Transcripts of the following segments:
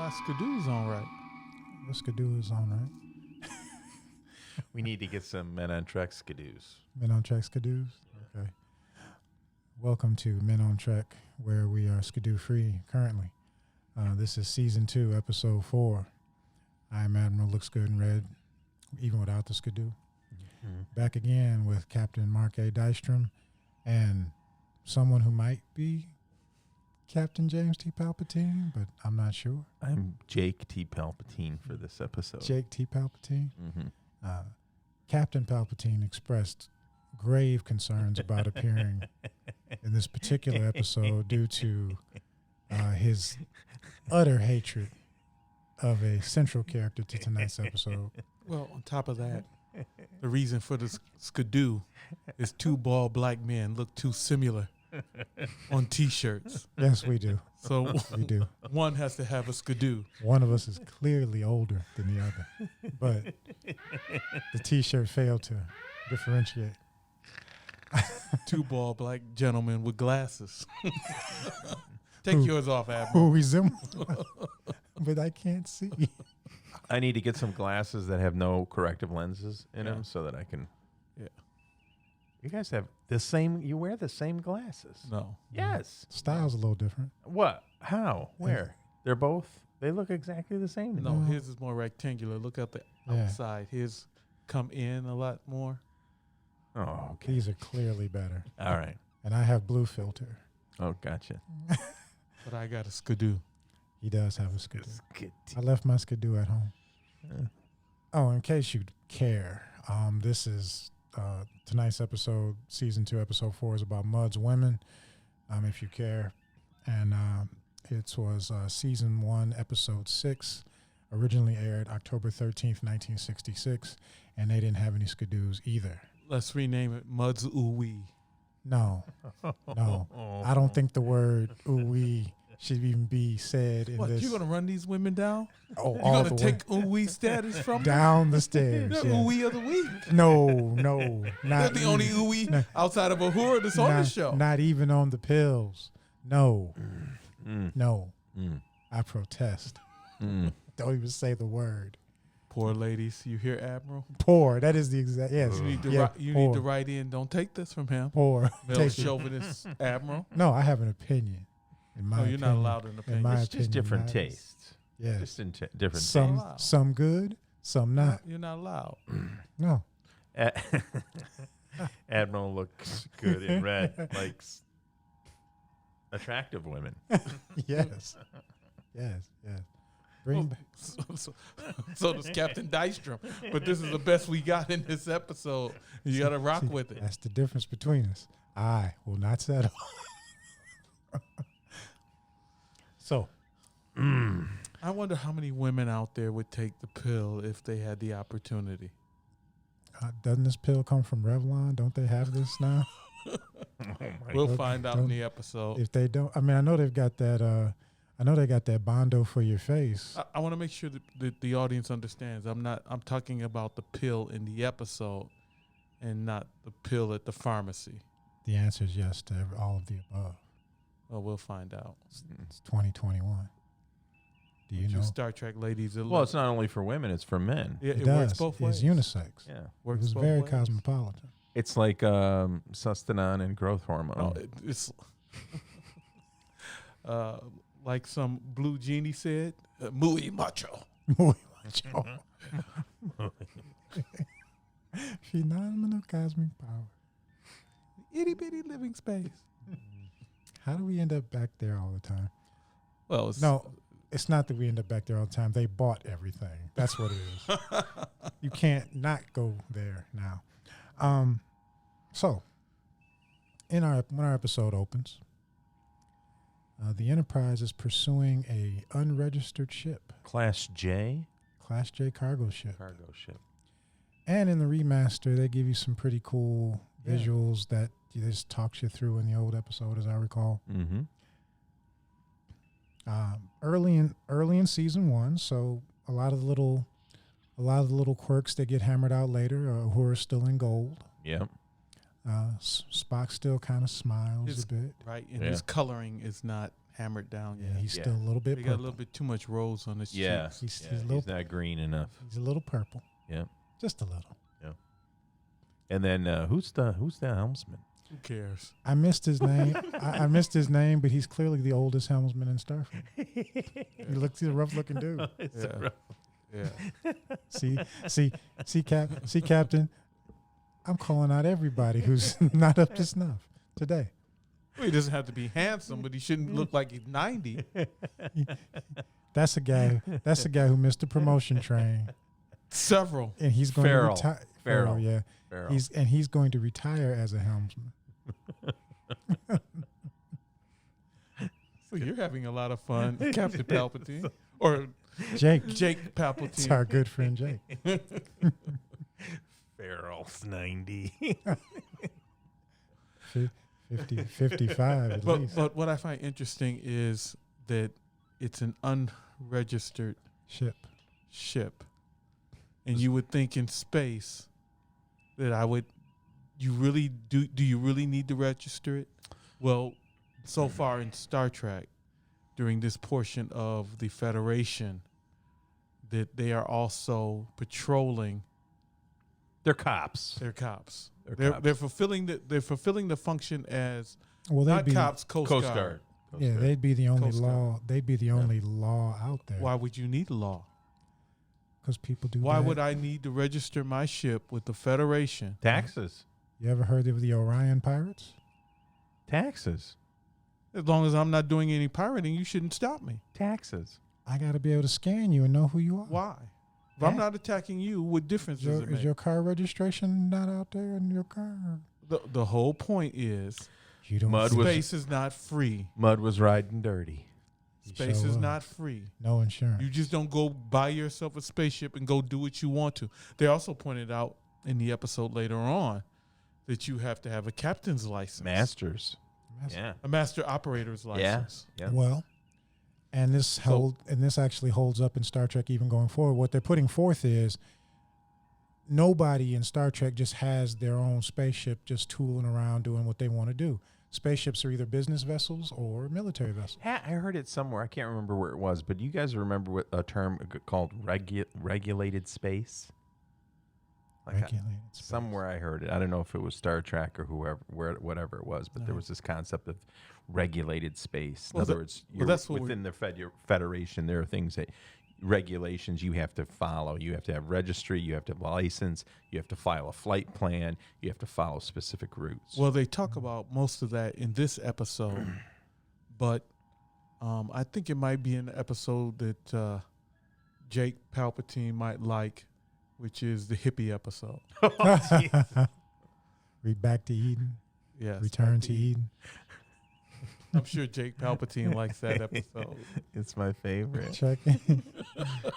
my skidoo's on right. The skidoo is on, right? We need to get some Men on Trek skidoos. Men on Trek skidoos? Okay. Welcome to Men on Trek, where we are skidoo free currently. This is season 2, episode 4. I'm Admiral, looks good in red, even without the skidoo. Mm-hmm. Back again with Captain Mark A. Daystrom and someone who might be Captain James T. Palpatine, but I'm not sure. I'm Jake T. Palpatine for this episode. Jake T. Palpatine? Mm-hmm. Captain Palpatine expressed grave concerns about appearing in this particular episode due to his utter hatred of a central character to tonight's episode. Well, on top of that, the reason for the skidoo is two bald black men look too similar on T-shirts. Yes, we do. So We do. one has to have a skidoo. One of us is clearly older than the other, but the T-shirt failed to differentiate. Two bald black gentlemen with glasses. Take yours off, Admiral. Who resemble, but I can't see. I need to get some glasses that have no corrective lenses in them so that I can. Yeah. You guys have the same. You wear the same glasses. No. Yes. Style's a little different. What? How? Where? They're both. They look exactly the same. To No, me. his is more rectangular. Look at the Yeah. outside. His come in a lot more. Oh, okay. These are clearly better. All right. And I have blue filter. Oh, gotcha. But I got a skidoo. He does have a skidoo. Good. I left my skidoo at home. Yeah. Oh, in case you care, this is tonight's episode, season 2, episode 4 is about Mudd's women, if you care. And it was season 1, episode 6, originally aired October 13th, 1966, and they didn't have any skidoos either. Let's rename it Mudd's Ooh-wee. No. I don't think the word ooh-wee should even be said in What, this. you going to run these women down? Oh, You all going the to way take ooh-wee status from them? down the stairs. They're Yeah. ooh-wee of the week. No, They're not the only even. ooh-wee No. outside of Ahura that's on the show. Not even on the pills. No, Mm. no. Mm. I protest. Mm. Don't even say the word. Poor ladies. You hear, Admiral? Poor. That is the exact. Yes. You need to, Yeah, need to write in, don't take this from him. Poor. Male Take it. chauvinist Admiral. No, I have an opinion. In my No, you're not opinion. allowed an In opinion. my It's just opinion, different that is- tastes. Yes. Just in different Some Wow. some good, some not. You're not allowed. No. tastes. Admiral looks good in red, likes attractive women. Yes. Yes. Bring back. So does Captain Daystrom. But this is the best we got in this episode. You got to rock See, with it. That's the difference between us. I will not settle. So, I wonder how many women out there would take the pill if they had the opportunity. doesn't this pill come from Revlon? Don't they have this now? We'll God. find out in the episode. If they don't, I mean, I know they've got that. I know they got that Bondo for your face. I want to make sure that the audience understands. I'm talking about the pill in the episode and not the pill at the pharmacy. The answer is yes to all of the above. Well, we'll find out. It's 2021. Do you know? Star Trek ladies. Well, it's not only for women; it's for men. Yeah, It it does. works both ways. It's unisex. Yeah, It Works was both very ways. cosmopolitan. it's like sustanon and growth hormone. No, it's like some blue genie said, muy macho. Muy macho. Phenomenal cosmic power. Itty bitty living space. How do we end up back there all the time? Well, it's, No, it's not that we end up back there all the time. They bought everything. That's what it is. You can't not go there now. So, when our episode opens, the Enterprise is pursuing a unregistered ship, Class J Class J cargo ship. cargo ship. And in the remaster, they give you some pretty cool Yeah. visuals that just talks you through in the old episode, as I recall. Mm-hmm. Early in season 1, so a lot of the little quirks that get hammered out later, who are still in gold. Yep. Spock still kind of smiles His- a bit. right, and Yeah. his coloring is not hammered down Yeah, yet. he's still a little bit He purple. got a little bit too much rose on his Yeah. cheeks. He's not green enough. He's a little purple. Yeah. Just a little. And then who's the helmsman? Who cares? I missed his name. I missed his name, but he's clearly the oldest helmsman in Starfleet. He's a rough-looking dude. Yeah. See, Captain. I'm calling out everybody who's not up to snuff today. Well, he doesn't have to be handsome, but he shouldn't look like he's 90. That's a guy who missed the promotion train, Several. and he's going Farrell. to retire. Farrell. Yeah. Farrell. He's going to retire as a helmsman. So you're having a lot of fun, Captain Palpatine. Or Jake Jake It's Palpatine. our good friend Jake. Farrell's 90. 55 at least. But what I find interesting is that it's an unregistered ship. And you would think in space that you really need to register it? Well, so far in Star Trek, during this portion of the Federation, that they are also patrolling. They're cops. They're cops. They're They're fulfilling the function as Well, not cops, Coast Coast Guard. Guard. Yeah, they'd be the only Coast Guard. law. They'd be the only law out there. Why would you need a law? Because people do. Why that. would I need to register my ship with the Federation? Taxes. You ever heard of the Orion pirates? Taxes. As long as I'm not doing any pirating, you shouldn't stop me. Taxes. I got to be able to scan you and know who you are. Why? If I'm not attacking you, what difference does it Is make? your car registration not out there in your car? The whole point is You don't. Mud was- space is not free. Mud was riding dirty. You Space sure is was. not free. No insurance. You just don't go buy yourself a spaceship and go do what you want to. They also pointed out in the episode later on that you have to have a captain's license. Masters. Master- Yeah. A master operator's license. Yeah. Well, and this actually holds up in Star Trek even going forward. What they're putting forth is nobody in Star Trek just has their own spaceship just tooling around doing what they want to do. Spaceships are either business vessels or military vessels. I heard it somewhere. I can't remember where it was, but you guys remember what a term called regulated space? Regulated space. Somewhere I heard it. I don't know if it was Star Trek or whatever it was, but there was this concept of regulated space. In Well, other that- words, well, you're that's what within the Federation. There are things that regulations you have to follow. You have to have registry. You have to have license. You have to file a flight plan. You have to follow specific routes. Well, they talk about most of that in this episode, but I think it might be an episode that Jake Palpatine might like, which is the hippie episode. Read back to Eden. Yes, Return to Eden. I'm sure Jake Palpatine likes that episode. It's my favorite. Checking,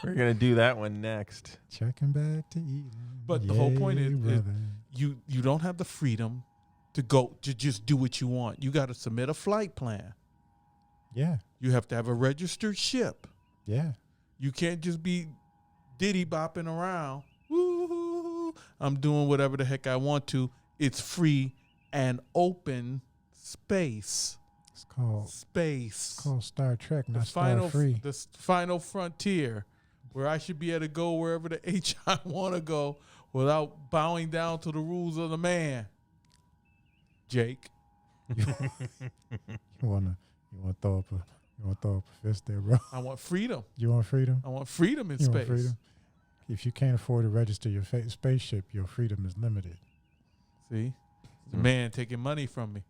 We're gonna do that one next. checking back to Eden. But the whole point is brother. you don't have the freedom to just do what you want. You got to submit a flight plan. Yeah, You have to have a registered ship. yeah. You can't just be diddy bopping around. Woo-hoo-hoo. I'm doing whatever the heck I want to. It's free and open space. It's called Star Trek, not Star Free. The final frontier, where I should be able to go wherever the H I want to go without bowing down to the rules of the man. Jake, You wanna throw up a fist there, bro? I want freedom. You want freedom? I want freedom in You space. want freedom? If you can't afford to register your spaceship, your freedom is limited. See, the man taking money from me,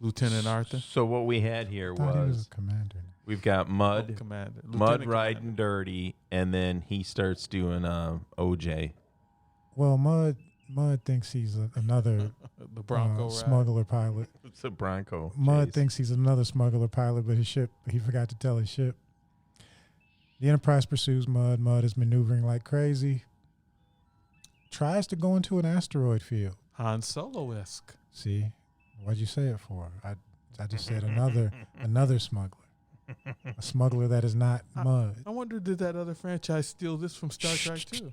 Lieutenant Arthur. So what we had here I thought he was was a commander. we've got Mud, Commander. Mud Lieutenant riding Commander. dirty, and then he starts doing OJ. Well, Mud thinks he's another The Bronco ride. smuggler pilot. It's a Bronco. Mud chase. thinks he's another smuggler pilot, but he forgot to tell his ship. The Enterprise pursues Mud. Mud is maneuvering like crazy. Tries to go into an asteroid field. Han Solo-esque. See, what'd you say it for? I just said another smuggler, a smuggler that is not Mud. I wonder, did that other franchise steal this from Star Trek too?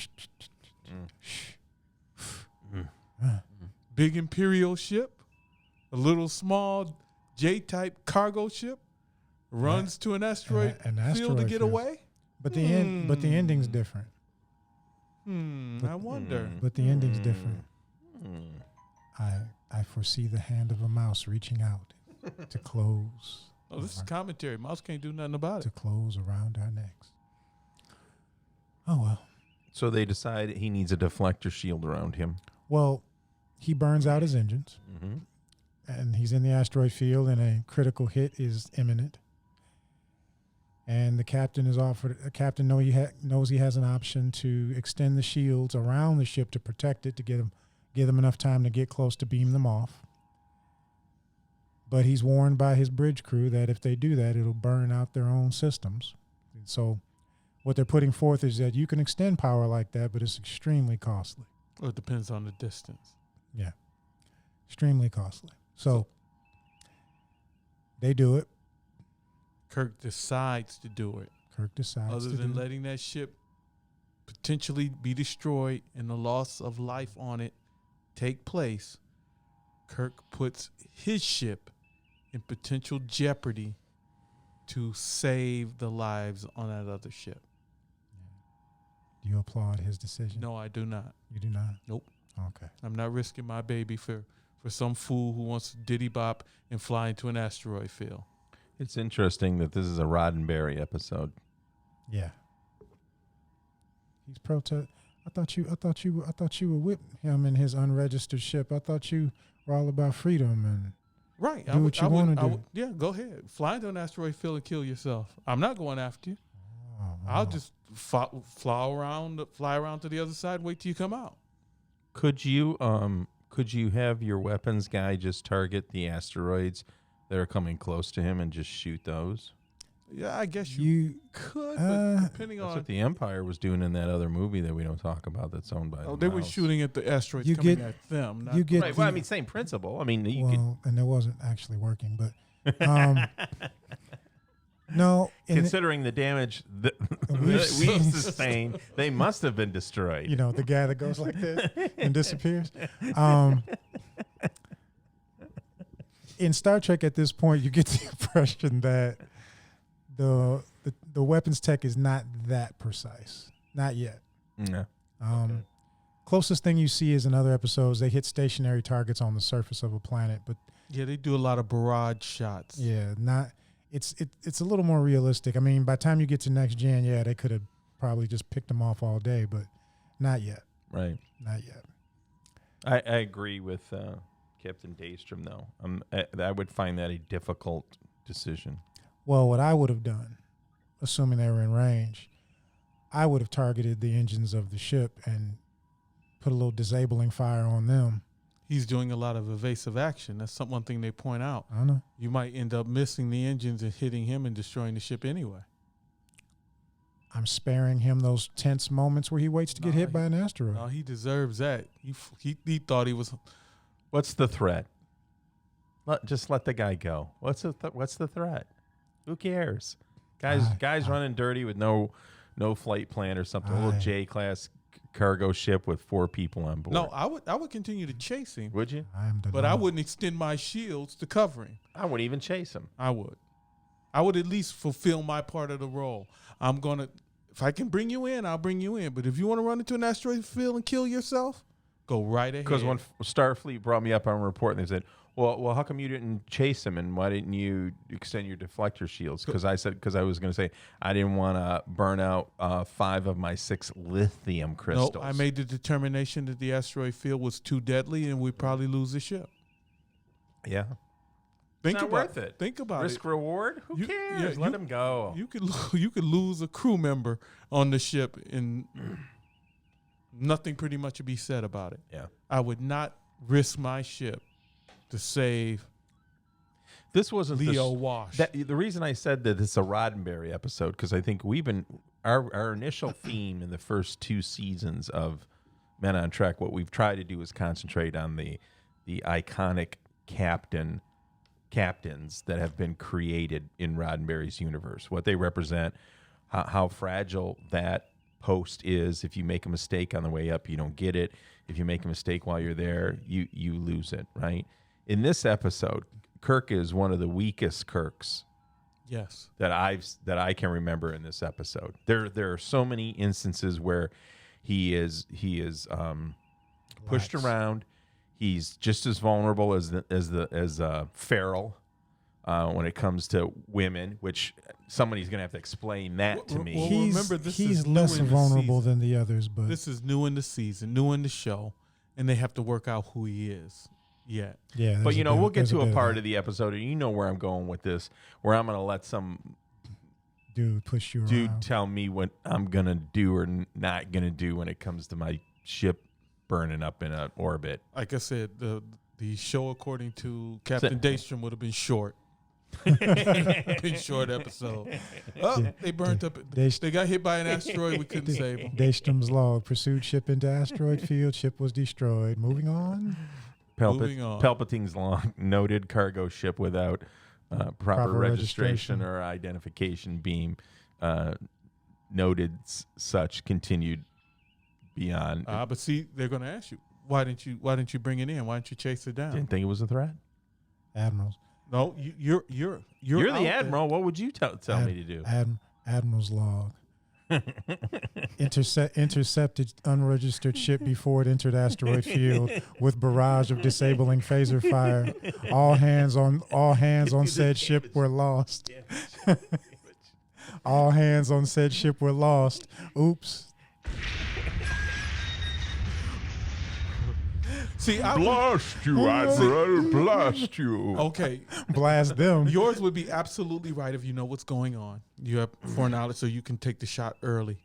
Big Imperial ship, a little small J-type cargo ship, runs to an asteroid an field to asteroid get field. away. But the ending's different. I wonder. But the ending's different. I foresee the hand of a mouse reaching out to close. Oh, this is commentary. Mouse can't do nothing about To it. close around our necks. Oh, well. So they decide he needs a deflector shield around him. Well, he burns out his engines, Mm-hmm. and he's in the asteroid field, and a critical hit is imminent. And the captain is offered. The captain knows he has an option to extend the shields around the ship to protect it, to give them enough time to get close to beam them off. But he's warned by his bridge crew that if they do that, it'll burn out their own systems. And so what they're putting forth is that you can extend power like that, but it's extremely costly. Well, it depends on the distance. Yeah, extremely costly. So they do it. Kirk decides to do it. Kirk decides Other to than do it. letting that ship potentially be destroyed and the loss of life on it take place, Kirk puts his ship in potential jeopardy to save the lives on that other ship. Do you applaud his decision? No, I do not. You do not? Nope. Okay. I'm not risking my baby for some fool who wants to diddy bop and fly into an asteroid field. It's interesting that this is a Roddenberry episode. Yeah. He's protest. I thought you were with him in his unregistered ship. I thought you were all about freedom and Right. do what you want to do. Yeah, go ahead. Fly into an asteroid field and kill yourself. I'm not going after you. Oh, I'll wow. just fly around to the other side, wait till you come out. Could you have your weapons guy just target the asteroids that are coming close to him and just shoot those? Yeah, I guess you You could, but depending That's on. what the Empire was doing in that other movie that we don't talk about that's owned by Oh, the they were mouse. shooting at the asteroids You coming get- at them. Not you get Right. Well, I the- mean, same principle. I mean, you well, and it wasn't actually working, but no. considering the damage that we've sustained, they must have been destroyed. You know, the guy that goes like this and disappears. In Star Trek, at this point, you get the impression that the weapons tech is not that precise, not yet. Yeah. Closest thing you see is in other episodes, they hit stationary targets on the surface of a planet, but Yeah, they do a lot of barrage shots. yeah, not. It's a little more realistic. I mean, by the time you get to next gen, yeah, they could have probably just picked them off all day, but not yet. Right. Not yet. I agree with Captain Daystrom, though. I would find that a difficult decision. Well, what I would have done, assuming they were in range, I would have targeted the engines of the ship and put a little disabling fire on them. He's doing a lot of evasive action. That's one thing they point out. I don't know. You might end up missing the engines and hitting him and destroying the ship anyway. I'm sparing him those tense moments where he waits to get hit by an asteroid. No, he deserves that. He thought he was. What's the threat? Just let the guy go. What's the threat? Who cares? Guys running dirty with no flight plan or something. A little J-class cargo ship with 4 people on board. No, I would continue to chase him, Would you? but I wouldn't extend my shields to cover him. I wouldn't even chase him. I would at least fulfill my part of the role. If I can bring you in, I'll bring you in. But if you want to run into an asteroid field and kill yourself, go right ahead. Because when Starfleet brought me up on a report, and they said, well, how come you didn't chase him, and why didn't you extend your deflector shields? Because I was going to say I didn't want to burn out 5 of my 6 lithium crystals. Nope, I made the determination that the asteroid field was too deadly and we'd probably lose the ship. Yeah. Think not about worth it. Think about Risk it. reward? Who cares? Let him go. You could lose a crew member on the ship and nothing pretty much would be said about it. Yeah. I would not risk my ship to save This wasn't Leo Wash. The reason I said that it's a Roddenberry episode, because I think our initial theme in the first 2 seasons of Men on Trek, what we've tried to do is concentrate on the iconic captains that have been created in Roddenberry's universe, what they represent, how fragile that post is. If you make a mistake on the way up, you don't get it. If you make a mistake while you're there, you lose it, right? In this episode, Kirk is one of the weakest Kirks Yes. that I can remember in this episode. There are so many instances where he is pushed around. He's just as vulnerable as feral when it comes to women, which somebody's going to have to explain that to me. Well, remember, he's less vulnerable than the others, but this is new in the season, new in the show, and they have to work out who he is. Yeah. But we'll get to a part of the episode, and you know where I'm going with this, where I'm going to let some dude push you dude around. tell me what I'm going to do or not going to do when it comes to my ship burning up in an orbit. Like I said, the show, according to Captain Daystrom, would have been short. Been short episode. They burnt up. They got hit by an asteroid. We couldn't save them. Daystrom's log: pursued ship into asteroid field. Ship was destroyed. Moving on. Palpatine's long noted cargo ship without proper registration or identification beam. Noted such continued beyond. But see, they're going to ask you, why didn't you bring it in? Why didn't you chase it down? Didn't think it was a threat. Admirals. No, you're the admiral. What would you tell me to do? Admiral's log. Intercepted unregistered ship before it entered asteroid field with barrage of disabling phaser fire. All hands on said ship were lost. All hands on said ship were lost. Oops. See, blast you, Admiral. Blast you. Okay. Blast them. Yours would be absolutely right if you know what's going on. You have foreknowledge, so you can take the shot early.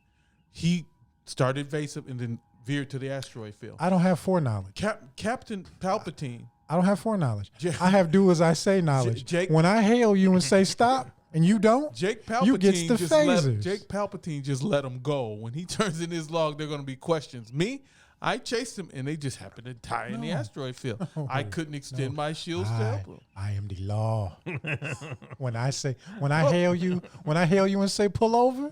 He started evasive and then veered to the asteroid field. I don't have foreknowledge. Captain Palpatine. I don't have foreknowledge. I have do as I say knowledge. Jake, when I hail you and say stop and you don't, Jake Palpatine you get the phasers. Jake Palpatine just let him go. When he turns in his log, there are going to be questions. Me? I chased him, and they just happened to die in the asteroid field. I couldn't extend my shields to help him. I am the law. when I hail you and say pull over,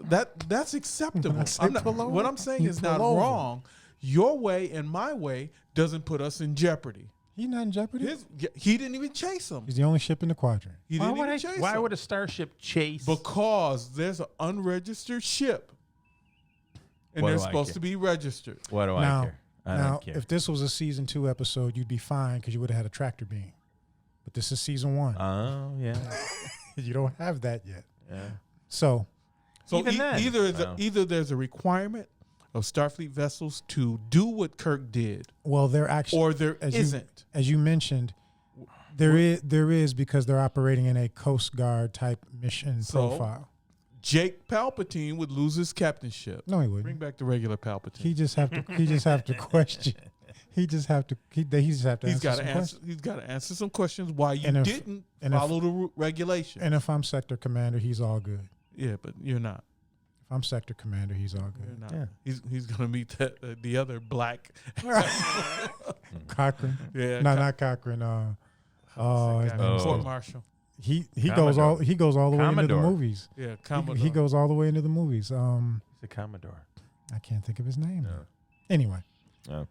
that's acceptable. What I'm saying is not over. wrong. Your way and my way doesn't put us in jeopardy. He's not in jeopardy. He didn't even chase him. He's the only ship in the quadrant. Why would a starship chase? Because there's an unregistered ship. And they're supposed to be registered. What do I care? I don't care. If this was a season 2 episode, you'd be fine because you would have had a tractor beam. But this is season 1. Oh, yeah. You don't have that yet. Yeah. So either there's a requirement of Starfleet vessels to do what Kirk did. Well, they're actually, or there isn't. As you mentioned, there is because they're operating in a Coast Guard type mission profile. Jake Palpatine would lose his captainship. No, he wouldn't. Bring back the regular Palpatine. He just have to question. He's got to answer some questions why you didn't follow the regulation. And if I'm sector commander, he's all good. Yeah, but you're not. If I'm sector commander, he's all good. You're not. Yeah. He's gonna meet the other black Cochrane. Yeah, not Cochrane. Court Marshal. He goes all the way into the movies. Yeah, Commodore. He goes all the way into the movies. He's a Commodore. I can't think of his name. No.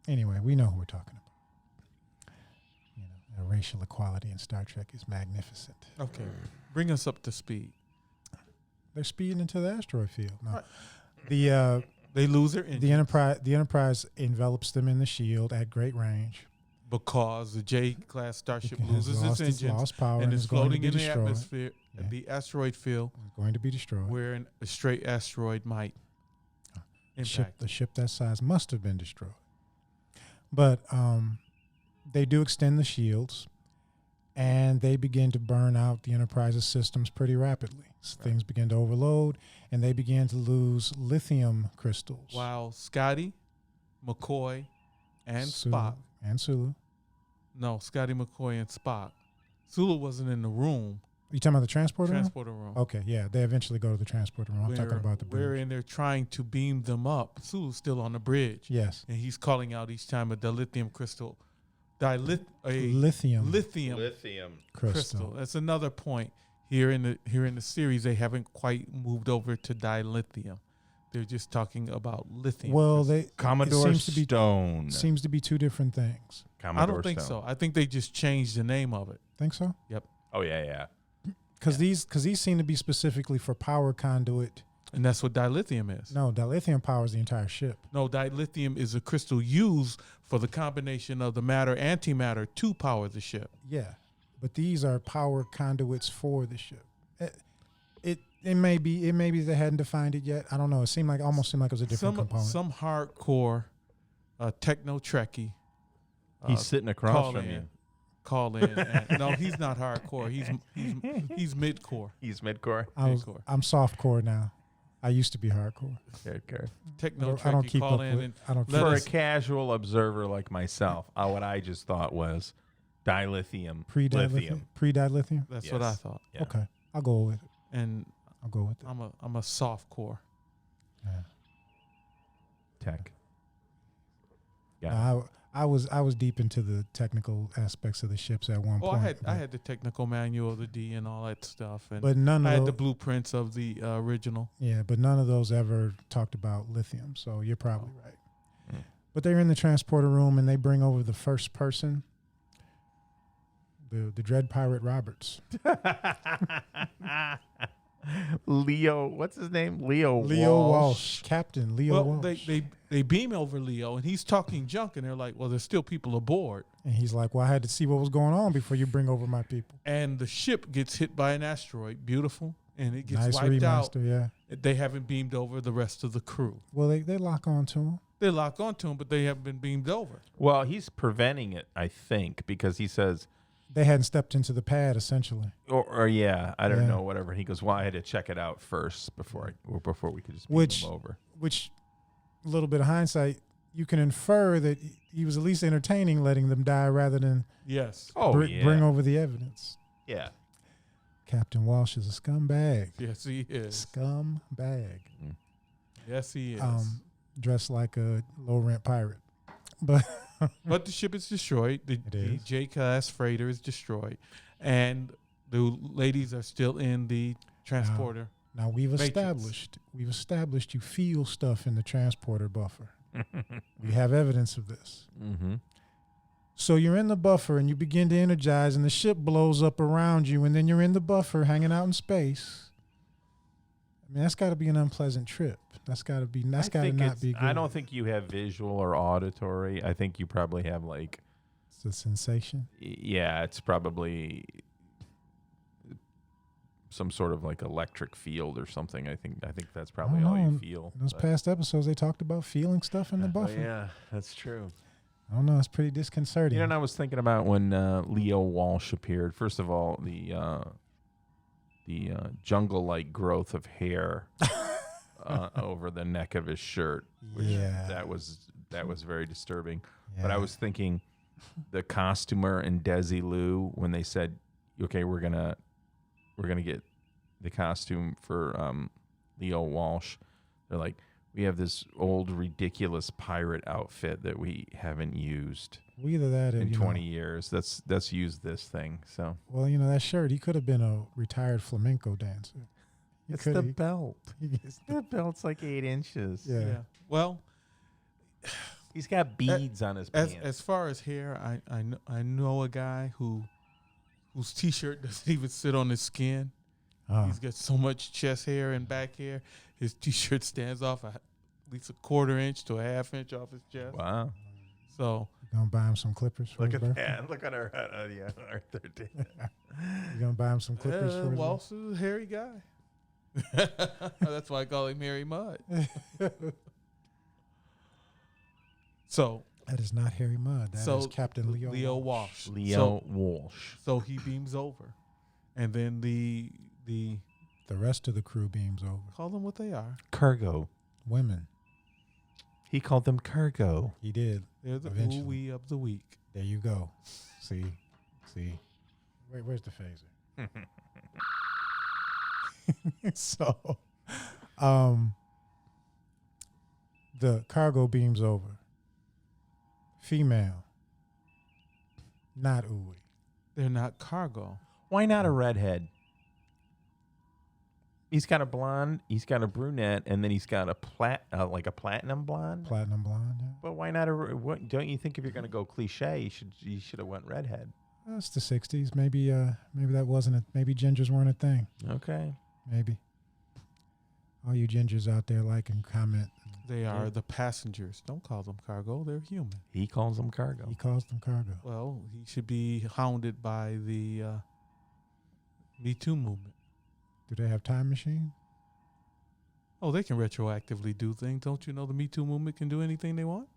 Anyway, we know who we're talking about. Racial equality in Star Trek is magnificent. Okay, bring us up to speed. They're speeding into the asteroid field. No. Right. They lose their engines. The Enterprise envelops them in the shield at great range. Because the J-class Starship loses its engines and is floating in the atmosphere, the asteroid field. It's going to be destroyed. Where a straight asteroid might impact. The ship that size must have been destroyed. But they do extend the shields, and they begin to burn out the Enterprise's systems pretty rapidly. So things begin to overload, and they begin to lose lithium crystals. While Scotty, McCoy, and Spock. And Sulu. No, Scotty, McCoy, and Spock. Sulu wasn't in the room. You talking about the transporter room? Transporter room. Okay, yeah. They eventually go to the transporter room. I'm talking about the bridge. We're in there trying to beam them up. Sulu's still on the bridge. Yes. And he's calling out each time the lithium crystal. Lithium crystal. That's another point. Here in the series, they haven't quite moved over to dilithium. They're just talking about lithium. Well, Commodore Stone seems to be two different things. I don't think so. I think they just changed the name of it. Think so? Yep. Oh yeah. Because these seem to be specifically for power conduit. And that's what dilithium is. No, dilithium powers the entire ship. No, dilithium is a crystal used for the combination of the matter antimatter to power the ship. Yeah, but these are power conduits for the ship. It may be they hadn't defined it yet. I don't know. It almost seemed like it was a different component. Some hardcore techno Trekkie. He's sitting across from you. Call in. No, he's not hardcore. He's mid-core. He's mid-core. I'm soft-core now. I used to be hardcore. Okay. Techno I don't Trekkie, keep call up in. with. And I don't. For a casual observer like myself, what I just thought was dilithium. Pre-dilithium. Pre-dilithium. That's what I thought. Yeah. Okay, I'll go with it. And I'll go with it. I'm a soft core. Yeah. Tech. Yeah. No, I was deep into the technical aspects of the ships at one point. I had the technical manual of the D and all that stuff, and but none I of had the blueprints of the original. Yeah, but none of those ever talked about lithium. So you're probably right. Mm. But they're in the transporter room and they bring over the first person, the Dread Pirate Roberts. Leo, what's his name? Leo Walsh. Captain Leo Walsh. They beam over Leo, and he's talking junk, and they're like, well, there's still people aboard. And he's like, well, I had to see what was going on before you bring over my people. And the ship gets hit by an asteroid. Beautiful. And it gets Nice wiped remaster, yeah. They haven't beamed over the rest of the crew. Well, they lock on to him. They lock onto him, but they haven't been beamed over. Well, he's preventing it, I think, because he says... They hadn't stepped into the pad, essentially. Or I don't know, whatever. He goes, well, I had to check it out first before we could just beam him over. Which, a little bit of hindsight, you can infer that he was at least entertaining letting them die rather than bring over the evidence. Yeah. Captain Walsh is a scumbag. Yes, he is. Scumbag. Mm. Yes, he is. Dressed like a low-rent pirate. But the ship is destroyed. The J-class freighter is destroyed. And the ladies are still in the transporter. Now we've established you feel stuff in the transporter buffer. We have evidence of this. Mm-hmm. So you're in the buffer and you begin to energize and the ship blows up around you and then you're in the buffer hanging out in space. I mean, that's got to be an unpleasant trip. That's got to not be good. I don't think you have visual or auditory. I think you probably have like... It's a sensation? Yeah, it's probably some sort of like electric field or something. I think that's probably all you feel. Those past episodes, they talked about feeling stuff in the buffer. Oh, yeah, that's true. I don't know. It's pretty disconcerting. You know, and I was thinking about when Leo Walsh appeared. First of all, the jungle-like growth of hair over the neck of his shirt. Which that was very disturbing. Yeah. But I was thinking the costumer and Desilu when they said, "Okay, we're gonna get the costume for Leo Walsh." They're like, "We have this old ridiculous pirate outfit that we haven't used either that in 20 years. Let's use this thing." So well, that shirt, he could have been a retired flamenco dancer. It's the belt. The belt's like 8 inches. Yeah. Well, he's got beads on his pants. As far as hair, I know a guy whose T-shirt doesn't even sit on his skin. He's got so much chest hair and back hair. His T-shirt stands off at least a 1/4 inch to a 1/2 inch off his chest. Wow. So you gonna buy him some clippers for his birthday? That. Look at her. Our 13th. You gonna buy him some clippers for his Walsh is a hairy guy. That's why I call him Harry Mudd. So that is not Harry Mudd. That is Captain Leo Walsh. Walsh. So he beams over, and then the rest of the crew beams over. Call them what they are. Cargo. Women. He called them cargo. He did. They're the ooh-wee of the week. There you go. See. Where's the phaser? So, the cargo beams over. Female. Not ooey. They're not cargo. Why not a redhead? He's got a blonde, he's got a brunette, and then he's got a platinum blonde. Platinum blonde, yeah. But why not don't you think if you're going to go cliche, you should have went redhead? It's the 60s. Maybe that wasn't maybe gingers weren't a thing. Okay. Maybe. All you gingers out there like and comment. They are the passengers. Don't call them cargo. They're human. He calls them cargo. He calls them cargo. Well, he should be hounded by the Me Too movement. Do they have time machines? Oh, they can retroactively do things. Don't you know the Me Too movement can do anything they want?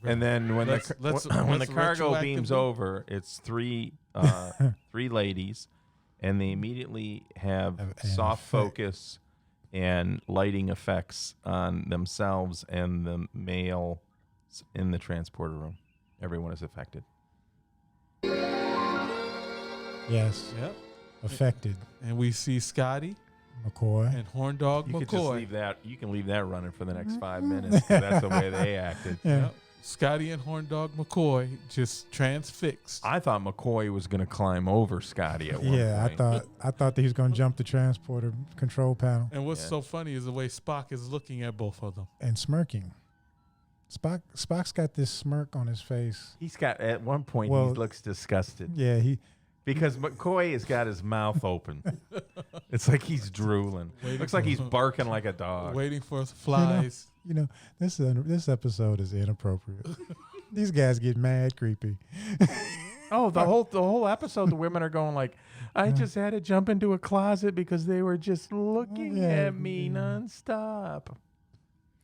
And then when when the cargo beams retroactively- over, it's three ladies, and they immediately have An soft effect. focus and lighting effects on themselves and the male in the transporter room. Everyone is affected. Yes. Yep. Affected. And we see Scotty McCoy. and Horn Dog You could just McCoy. leave that. You can leave that running for the next 5 minutes. 'Cause that's the way they acted. Yeah. Yep. Scotty and Horn Dog McCoy just transfixed. I thought McCoy was going to climb over Scotty at one Yeah, point. I thought that he was going to jump the transporter control panel And what's Yeah. so funny is the way Spock is looking at both of them. and smirking. Spock's got this smirk on his face. He's got at one point Well- he looks disgusted Yeah, because McCoy has got his mouth open. It's like he's drooling. Waiting Looks like for- he's barking like a dog. Waiting for flies. you know, this episode is inappropriate. These guys get mad creepy. Oh, the whole episode, the women are going like, I just had to jump into a closet because they were just looking Yeah, at me nonstop.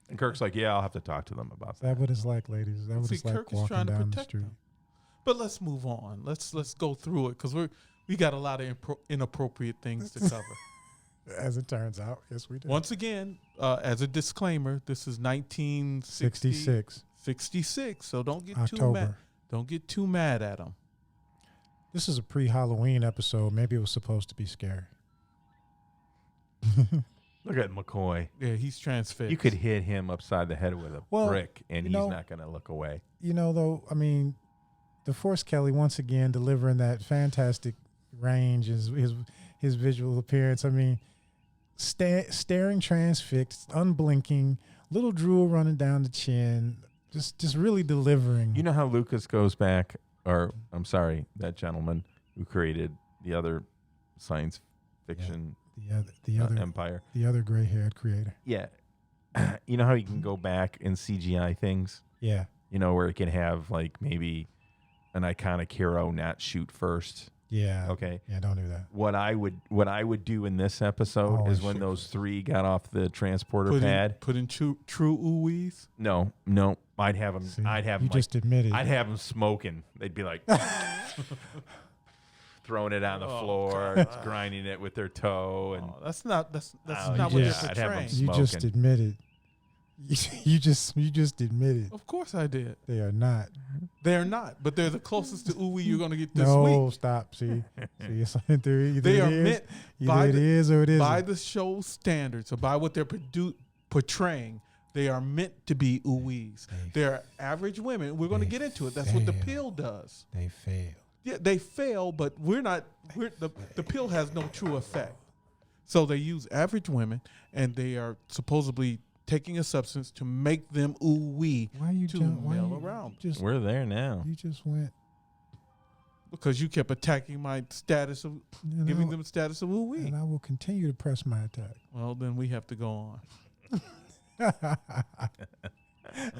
And Kirk's like, yeah, I'll have to talk to them about Is that that. what it's like, ladies? Is that what See, it's like Kirk is walking trying to down the protect street? them. But let's move on. Let's go through it because we got a lot of inappropriate things to cover. As it turns out, yes, we do. Once again, as a disclaimer, this is 1966. 66 So don't get too October. mad. Don't get too mad at them. This is a pre-Halloween episode. Maybe it was supposed to be scary. Look at McCoy. Yeah, he's transfixed. You could hit him upside the head with a Well, brick, and you he's know- not going to look away. You know, though, I mean, DeForest Kelly once again delivering that fantastic range, his visual appearance. I mean, staring transfixed, unblinking, little drool running down the chin, just really delivering. You know how Lucas goes back, or I'm sorry, that gentleman who created the other science fiction the other empire. the other gray-haired creator. Yeah. You know how you can go back and CGI things? Yeah, You know, where it can have like maybe an iconic hero not shoot first. yeah. Okay. Yeah, don't do that. What I would do in this episode Oh, is when shit. those three got off the transporter pad. Put in true ooh-wees. No. I'd have them. See, I'd have you them. just admitted. I'd have them smoking. They'd be like throwing it on the floor, grinding it with their toe, and That's not what yeah, they're I'd have 'em portraying. you just smoking. admitted. You just admitted Of course I did. they are not. They're not, but they're the closest to ooh-wee you're going to get this No, week. stop. See, it's either They are it is, meant either it is or it isn't. by the show's standards, or by what they're portraying. They are meant to be ooh-wees. They're average women. We're going to they get into it. That's what the fail. pill does. They fail. Yeah, they fail, but the pill has no true effect. So they use average women, and they are supposedly taking a substance to make them ooh-wee Why you to jump? Why mail you around. Just we're there now. you just went. Because you kept attacking my status of And giving I- them status of ooh-wee. And I will continue to press my attack. Well, then we have to go on.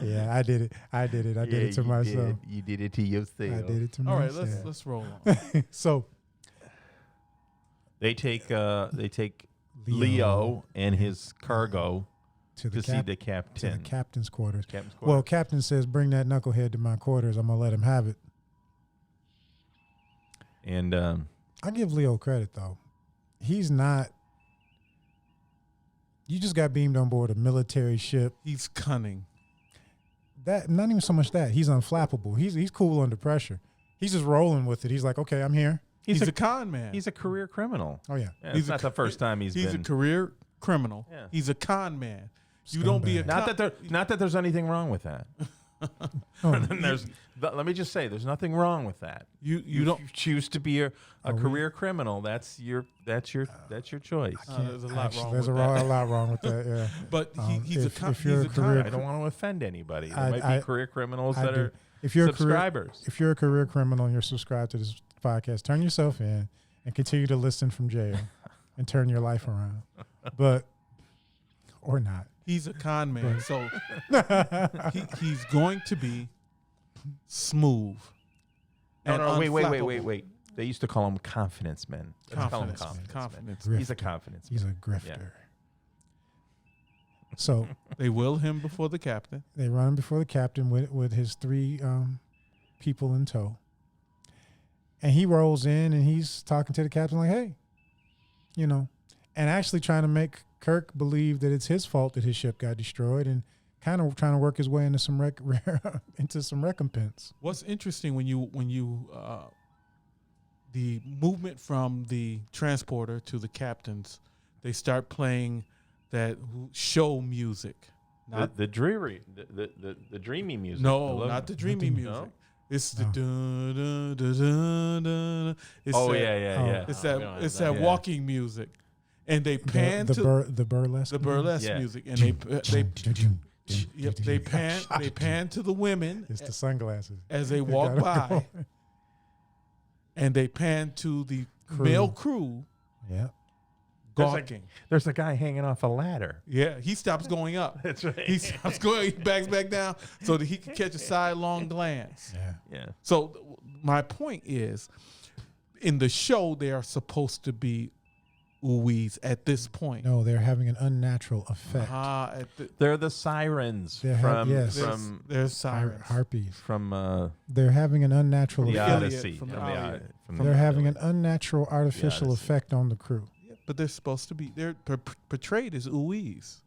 Yeah, I did it. I did it to myself. You did it to yourself. I did it to All right, myself. let's roll on. So They take Leo and his cargo to the to see the captain. to the captain's quarters. Captain's Well, quarters. captain says, "Bring that knucklehead to my quarters. I'm gonna let him have it." And I give Leo credit though. He's not. You just got beamed on board a military ship. He's cunning. That not even so much that he's unflappable. He's cool under pressure. He's just rolling with it. He's like, okay, I'm here. He's a con man. he's a career criminal. Oh yeah, Yeah, He's it's a not the first time he's a been. career criminal. Yeah. He's a con man. You don't be a Scumbag. Not that there's anything wrong with that. And then let me just say, there's nothing wrong with that. You don't you choose to be a career criminal. That's your choice. there's a lot wrong There's with a that. lot wrong with that. Yeah. But he's if you're a career I don't want to offend anybody. There might be career criminals that are if you're subscribers. If you're a career criminal and you're subscribed to this podcast, turn yourself in and continue to listen from jail and turn your life around. But or not. He's a con man, so he's going to be smooth. No, wait. They used to call him confidence men. Let's call him Confidence. men. He's a confidence He's man. a grifter. So They will him before the captain. they run him before the captain with his 3 people in tow. And he rolls in and he's talking to the captain like, hey, and actually trying to make Kirk believe that it's his fault that his ship got destroyed and kind of trying to work his way into some recompense. What's interesting when you the movement from the transporter to the captains, they start playing that show music. Not The dreamy music. no, not the dreamy music. No? It's the dun, dun, dun, dun, dun. It's that, yeah. It's that walking music, and they pan the burlesque music, and they pan to the women. It's the sunglasses as they walk by, and they pan to the male crew. Yeah. Gawking. There's a guy hanging off a ladder. Yeah, he stops going up. That's right. He stops going. He backs back down so that he can catch a sidelong glance. Yeah. So my point is, in the show, they are supposed to be ooies at this point. No, they're having an unnatural effect. They're the sirens There's sirens. Harpies. From They're having an unnatural the effect. Odyssey. They're having an unnatural artificial effect on the crew. But they're supposed to be. They're portrayed as ooies.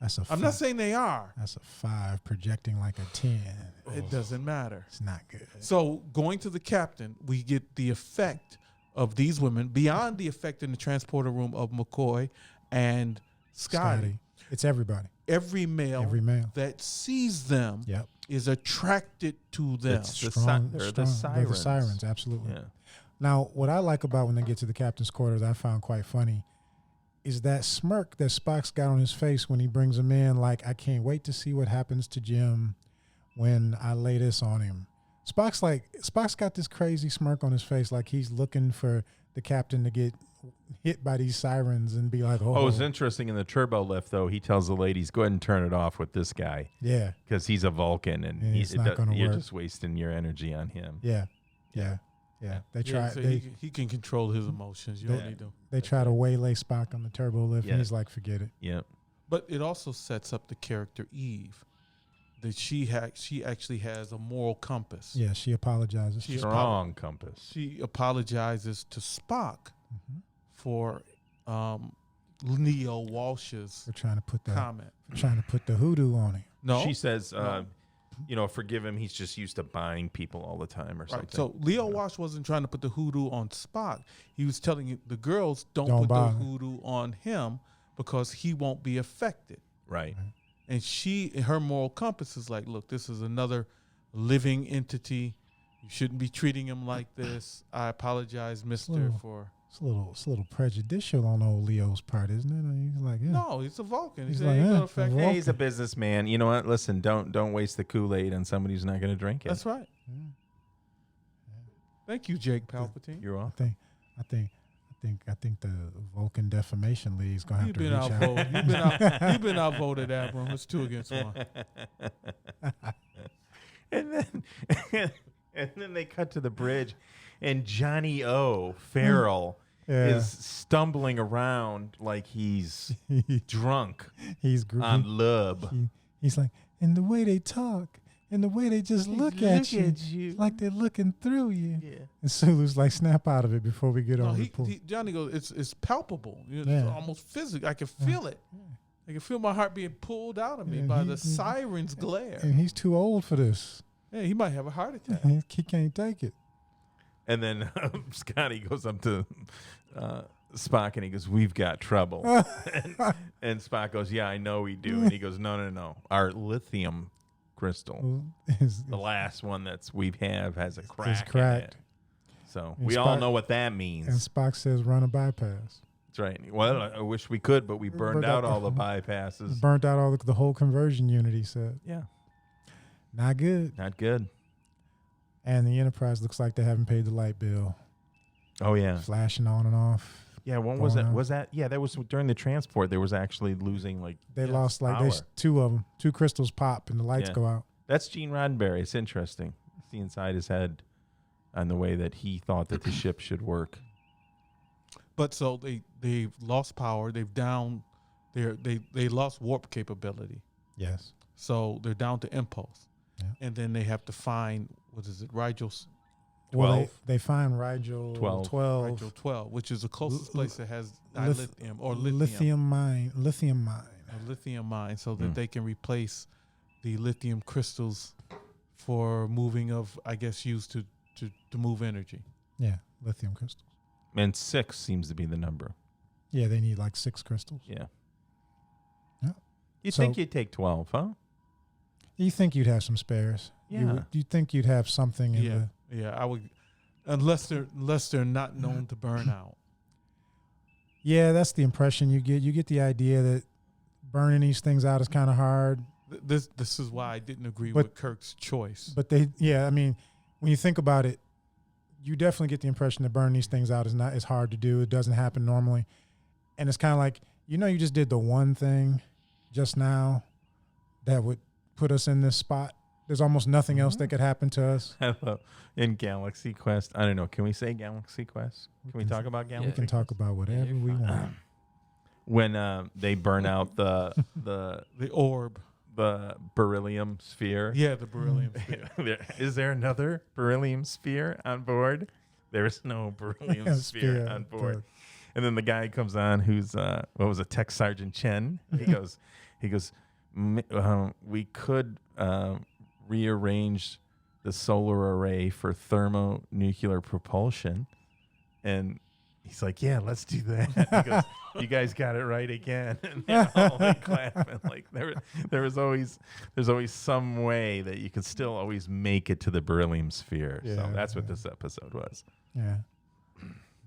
That's a. I'm not saying they are. That's a 5 projecting like a 10. It doesn't matter. It's not good. So going to the captain, we get the effect of these women beyond the effect in the transporter room of Mccoy and Scotty. It's everybody. Every male that sees them is attracted to them. They're the sirens. They're the sirens, absolutely. Yeah. Now, what I like about when they get to the captain's quarters, I found quite funny, is that smirk that Spock's got on his face when he brings him in, like, I can't wait to see what happens to Jim when I lay this on him. Spock's got this crazy smirk on his face, like he's looking for the captain to get hit by these sirens and be like, oh. It's interesting in the turbo lift, though. He tells the ladies, go ahead and turn it off with this guy. Yeah. Because he's a Vulcan, and it's not gonna you're work. just wasting your energy on him. Yeah. They try. So he can control his emotions. You don't need to. They try to waylay Spock on the turbo lift, and he's like, forget it. Yeah. But it also sets up the character Eve, that she actually has a moral compass. Yeah, she apologizes. Strong compass. She apologizes to Spock for Leo Walsh's comment. Trying to put the hoodoo on him. No, she says, forgive him. He's just used to buying people all the time or something. So Leo Walsh wasn't trying to put the hoodoo on Spock. He was telling you the girls don't put the hoodoo on him because he won't be affected. Right. And her moral compass is like, look, this is another living entity. You shouldn't be treating him like this. I apologize, mister, for... It's a little prejudicial on old Leo's part, isn't it? He's like, no, he's a Vulcan. He's he's a businessman. You know what? Listen, don't waste the Kool-Aid on somebody who's not going to drink it. That's right. Yeah. Thank you, Jake Palpatine. You're welcome. I think the Vulcan Defamation League's gonna have to reach out. You've been outvoted, Admiral. It's 2 against 1. and then they cut to the bridge, and Johnny O. Farrell is stumbling around like he's drunk. He's on lub. He's like, and the way they talk. And the way they just look at you, like they're looking through you. Yeah. And Sulu's like, snap out of it before we get on the pool. Johnny goes, it's palpable. It's almost physical. I can feel it. I can feel my heart being pulled out of me by the siren's glare. And he's too old for this. Yeah, he might have a heart attack. He can't take it. And then Scotty goes up to Spock and he goes, we've got trouble. and Spock goes, yeah, I know we do. And he goes, no. Our lithium crystal. The last one we have has a crack. It's cracked. In it. So And we all know what that means. And Spock says, "Run a bypass." That's right. Well, I wish we could, but we burned out all the bypasses. Burnt out all the whole conversion unit. He said, Yeah. Not good. Not good. And the Enterprise looks like they haven't paid the light bill. Oh yeah. Flashing on and off. Yeah. When was it? Was that? Yeah, that was during the transport. There was actually losing They lost power. two of them. 2 crystals pop and the lights go out. That's Gene Roddenberry. It's interesting. See inside his head on the way that he thought that the ship should work. But so they've lost power. They lost warp capability. Yes. So they're down to impulse. Yeah. And then they have to find, what is it, Rigel's 12. Well, they find Rigel 12. Rigel 12, which is the closest place that has lithium or lithium mine. A lithium mine, so that they can replace the lithium crystals for moving of, I guess, used to move energy. Yeah, lithium crystals. And 6 seems to be the number. Yeah, they need like 6 crystals. Yeah. Yeah. You'd think you'd take 12, huh? You think you'd have some spares? Yeah. You think you'd have something in Yeah, I would, unless they're not known to burn out. Yeah, that's the impression you get. You get the idea that burning these things out is kind of hard. This is why I didn't agree with Kirk's choice. But I mean, when you think about it, you definitely get the impression that burning these things out is hard to do. It doesn't happen normally. And it's kind of like, you just did the one thing just now that would put us in this spot. There's almost nothing else that could happen to us. In Galaxy Quest, I don't know. Can we say Galaxy Quest? Can we talk about Galaxy? We can talk about whatever we want. When they burn out the orb, the beryllium sphere. Yeah, the beryllium sphere. Is there another beryllium sphere on board? There is no beryllium sphere on board. And then the guy comes on, who's Tech Sergeant Chen. He goes, we could rearrange the solar array for thermonuclear propulsion. And he's like, yeah, let's do that. He goes, you guys got it right again. And they're all clapping. Like there's always some way that you could still always make it to the beryllium sphere. Yeah, so that's what this episode was. Yeah.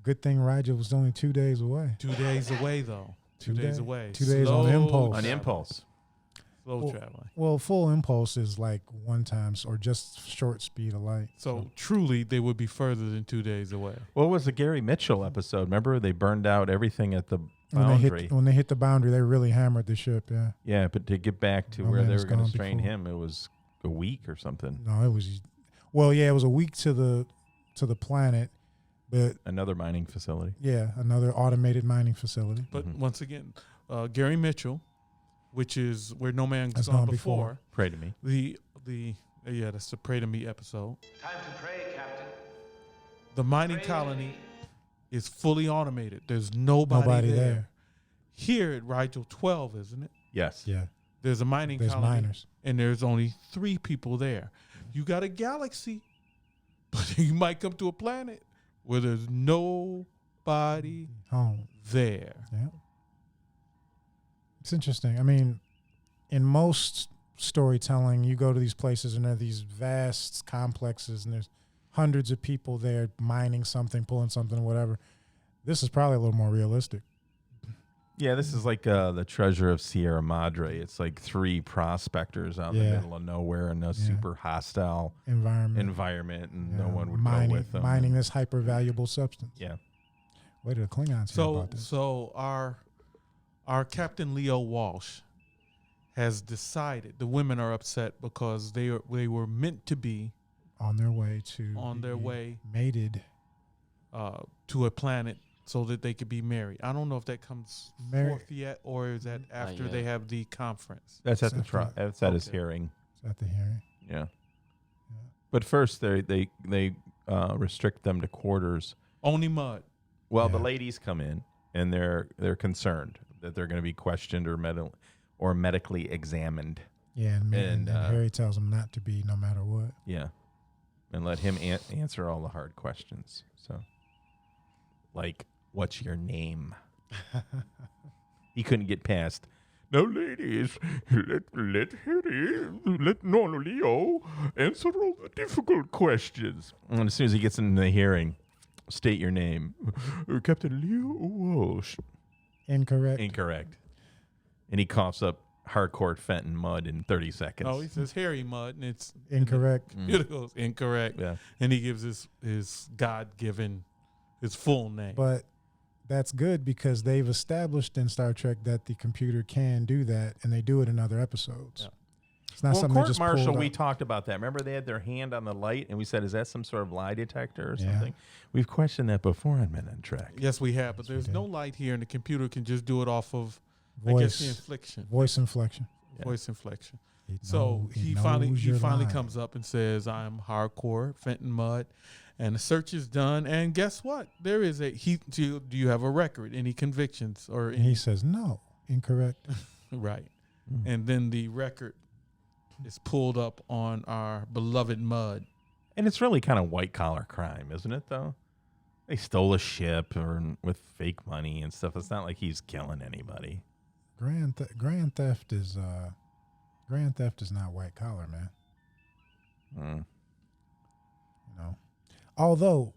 Good thing Rigel was only 2 days away. 2 days away, though. 2 days away. 2 days on impulse. On impulse. Slow traveling. Well, full impulse is like 1 times or just short speed of light. So truly, they would be further than 2 days away. What was the Gary Mitchell episode? Remember, they burned out everything at the boundary. When they hit the boundary, they really hammered the ship. Yeah. Yeah, but to get back to where they were going to strain him, it was a week or something. No, it was. Well, yeah, it was a week to the planet, but another mining facility. Yeah, another automated mining facility. But once again, Gary Mitchell, which is where No Man's Gone Before. Pray to Me. That's the Pray to Me episode. Time to pray, Captain. The mining colony is fully automated. There's nobody there. Here at Rigel 12, isn't it? Yes. Yeah. There's a mining colony. Miners. And there's only 3 people there. You got a galaxy, but you might come to a planet where there's nobody there. Yeah. It's interesting. I mean, in most storytelling, you go to these places and there are these vast complexes and there's hundreds of people there mining something, pulling something, whatever. This is probably a little more realistic. Yeah, this is like the treasure of Sierra Madre. It's like 3 prospectors out in the middle of nowhere in a super hostile environment, and no one would go with them. Mining this hyper valuable substance. Yeah. Wait till the Klingons hear about this. So our Captain Leo Walsh has decided the women are upset because they were meant to be on their way mated to a planet so that they could be married. I don't know if that comes forth yet, or is that after they have the conference? That's at the trial. That's at his hearing. It's at the hearing. Yeah. But first, they restrict them to quarters. Only mud. Well, the ladies come in and they're concerned that they're going to be questioned or medically examined. Yeah, and Harry tells them not to be, no matter what. Yeah, and let him answer all the hard questions. So, like, what's your name? He couldn't get past. Now, ladies, let Nonna Leo answer all the difficult questions. And as soon as he gets into the hearing, state your name. Captain Leo Walsh. Incorrect. And he coughs up Harcourt, Fenton, Mud in 30 seconds. Oh, he says Harry Mud, and it's Incorrect. It goes incorrect. Yeah. And he gives his God-given, his full name. But that's good because they've established in Star Trek that the computer can do that, and they do it in other episodes. Yeah. It's not something they just Marshal, pulled we up. talked about that. Remember they had their hand on the light, and we said, is that some sort of lie detector or something? We've questioned that before on Men on Track. Yes, we have, but there's no light here, and the computer can just do it off of, I guess, the inflection. Voice inflection. Yeah. Voice inflection. It So he knows finally you're lying. comes up and says, "I'm Harcourt, Fenton Mud," and the search is done. And guess what? There is do you have a record? Any convictions or And he says, no, incorrect. right? And then the record is pulled up on our beloved Mud. And it's really kind of white collar crime, isn't it? Though they stole a ship or with fake money and stuff. It's not like he's killing anybody. Grand theft is not white collar, man. You know. Although,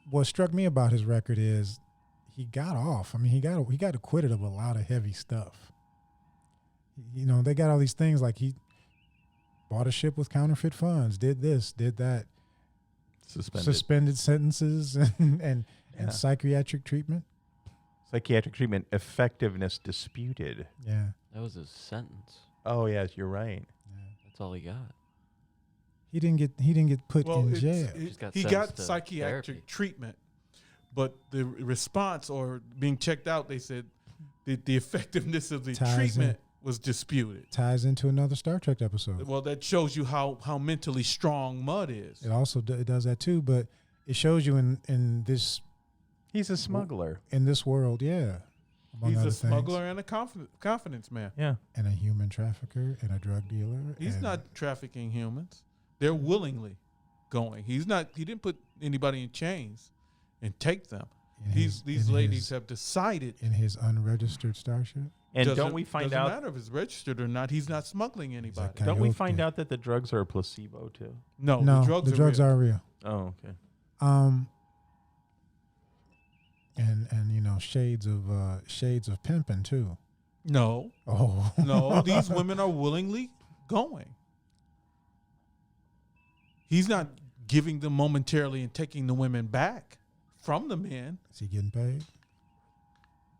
what struck me about his record is he got off. I mean, he got acquitted of a lot of heavy stuff. You know, they got all these things like he bought a ship with counterfeit funds, did this, did that, suspended sentences and psychiatric treatment. Psychiatric treatment effectiveness disputed. Yeah. That was his sentence. Oh yes, you're right. That's all he got. He didn't get put in jail. He got psychiatric treatment, but the response or being checked out, they said the effectiveness of the treatment was disputed. Ties into another Star Trek episode. Well, that shows you how mentally strong Mud is. It also it does that too, but it shows you in this. He's a smuggler in this world, yeah. He's a smuggler and a confidence man. Yeah, and a human trafficker and a drug dealer. He's not trafficking humans. They're willingly going. He didn't put anybody in chains and take them. These ladies have decided in his unregistered Starship. And don't we find out? Doesn't matter if it's registered or not. He's not smuggling anybody. Don't we find out that the drugs are a placebo too? No, the drugs are real. Oh, okay. And you know shades of pimping too. No. Oh no. These women are willingly going. He's not giving them momentarily and taking the women back from the men. Is he getting paid?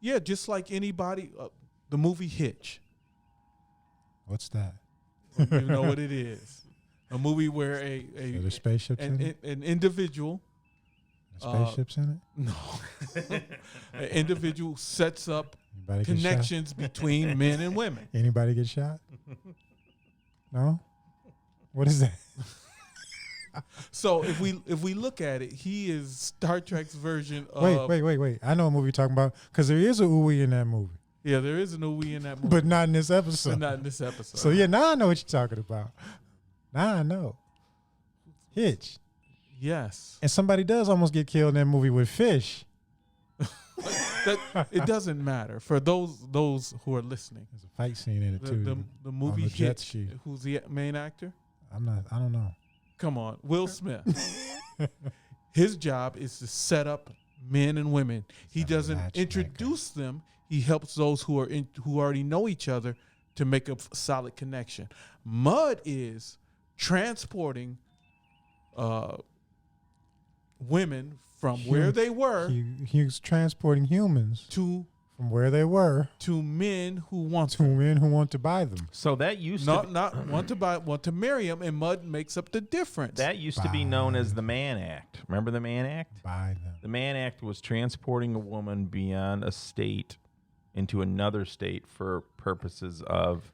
Yeah, just like anybody. The movie Hitch. What's that? You know what it is. A movie where the spaceships an individual. Spaceships in it? No. An individual sets up connections between men and women. Anybody get shot? No? What is that? So if we look at it, he is Star Trek's version of... Wait. I know a movie you're talking about because there is a ooey in that movie. Yeah, there is an ooey in that movie. But not in this episode. So yeah, now I know what you're talking about. Now I know. Hitch. Yes. And somebody does almost get killed in that movie with fish. It doesn't matter for those who are listening. There's a fight scene in it too. The movie Hitch. Who's the main actor? I don't know. Come on, Will Smith. His job is to set up men and women. He doesn't introduce them. He helps those who already know each other to make a solid connection. Mud is transporting women from where they were. He was transporting humans from where they were to men who want to buy them. So that used not want to marry them, and Mud makes up the difference. That used to be known as the Mann Act. Remember the Mann Act? Buy them. The Mann Act was transporting a woman beyond a state into another state for purposes of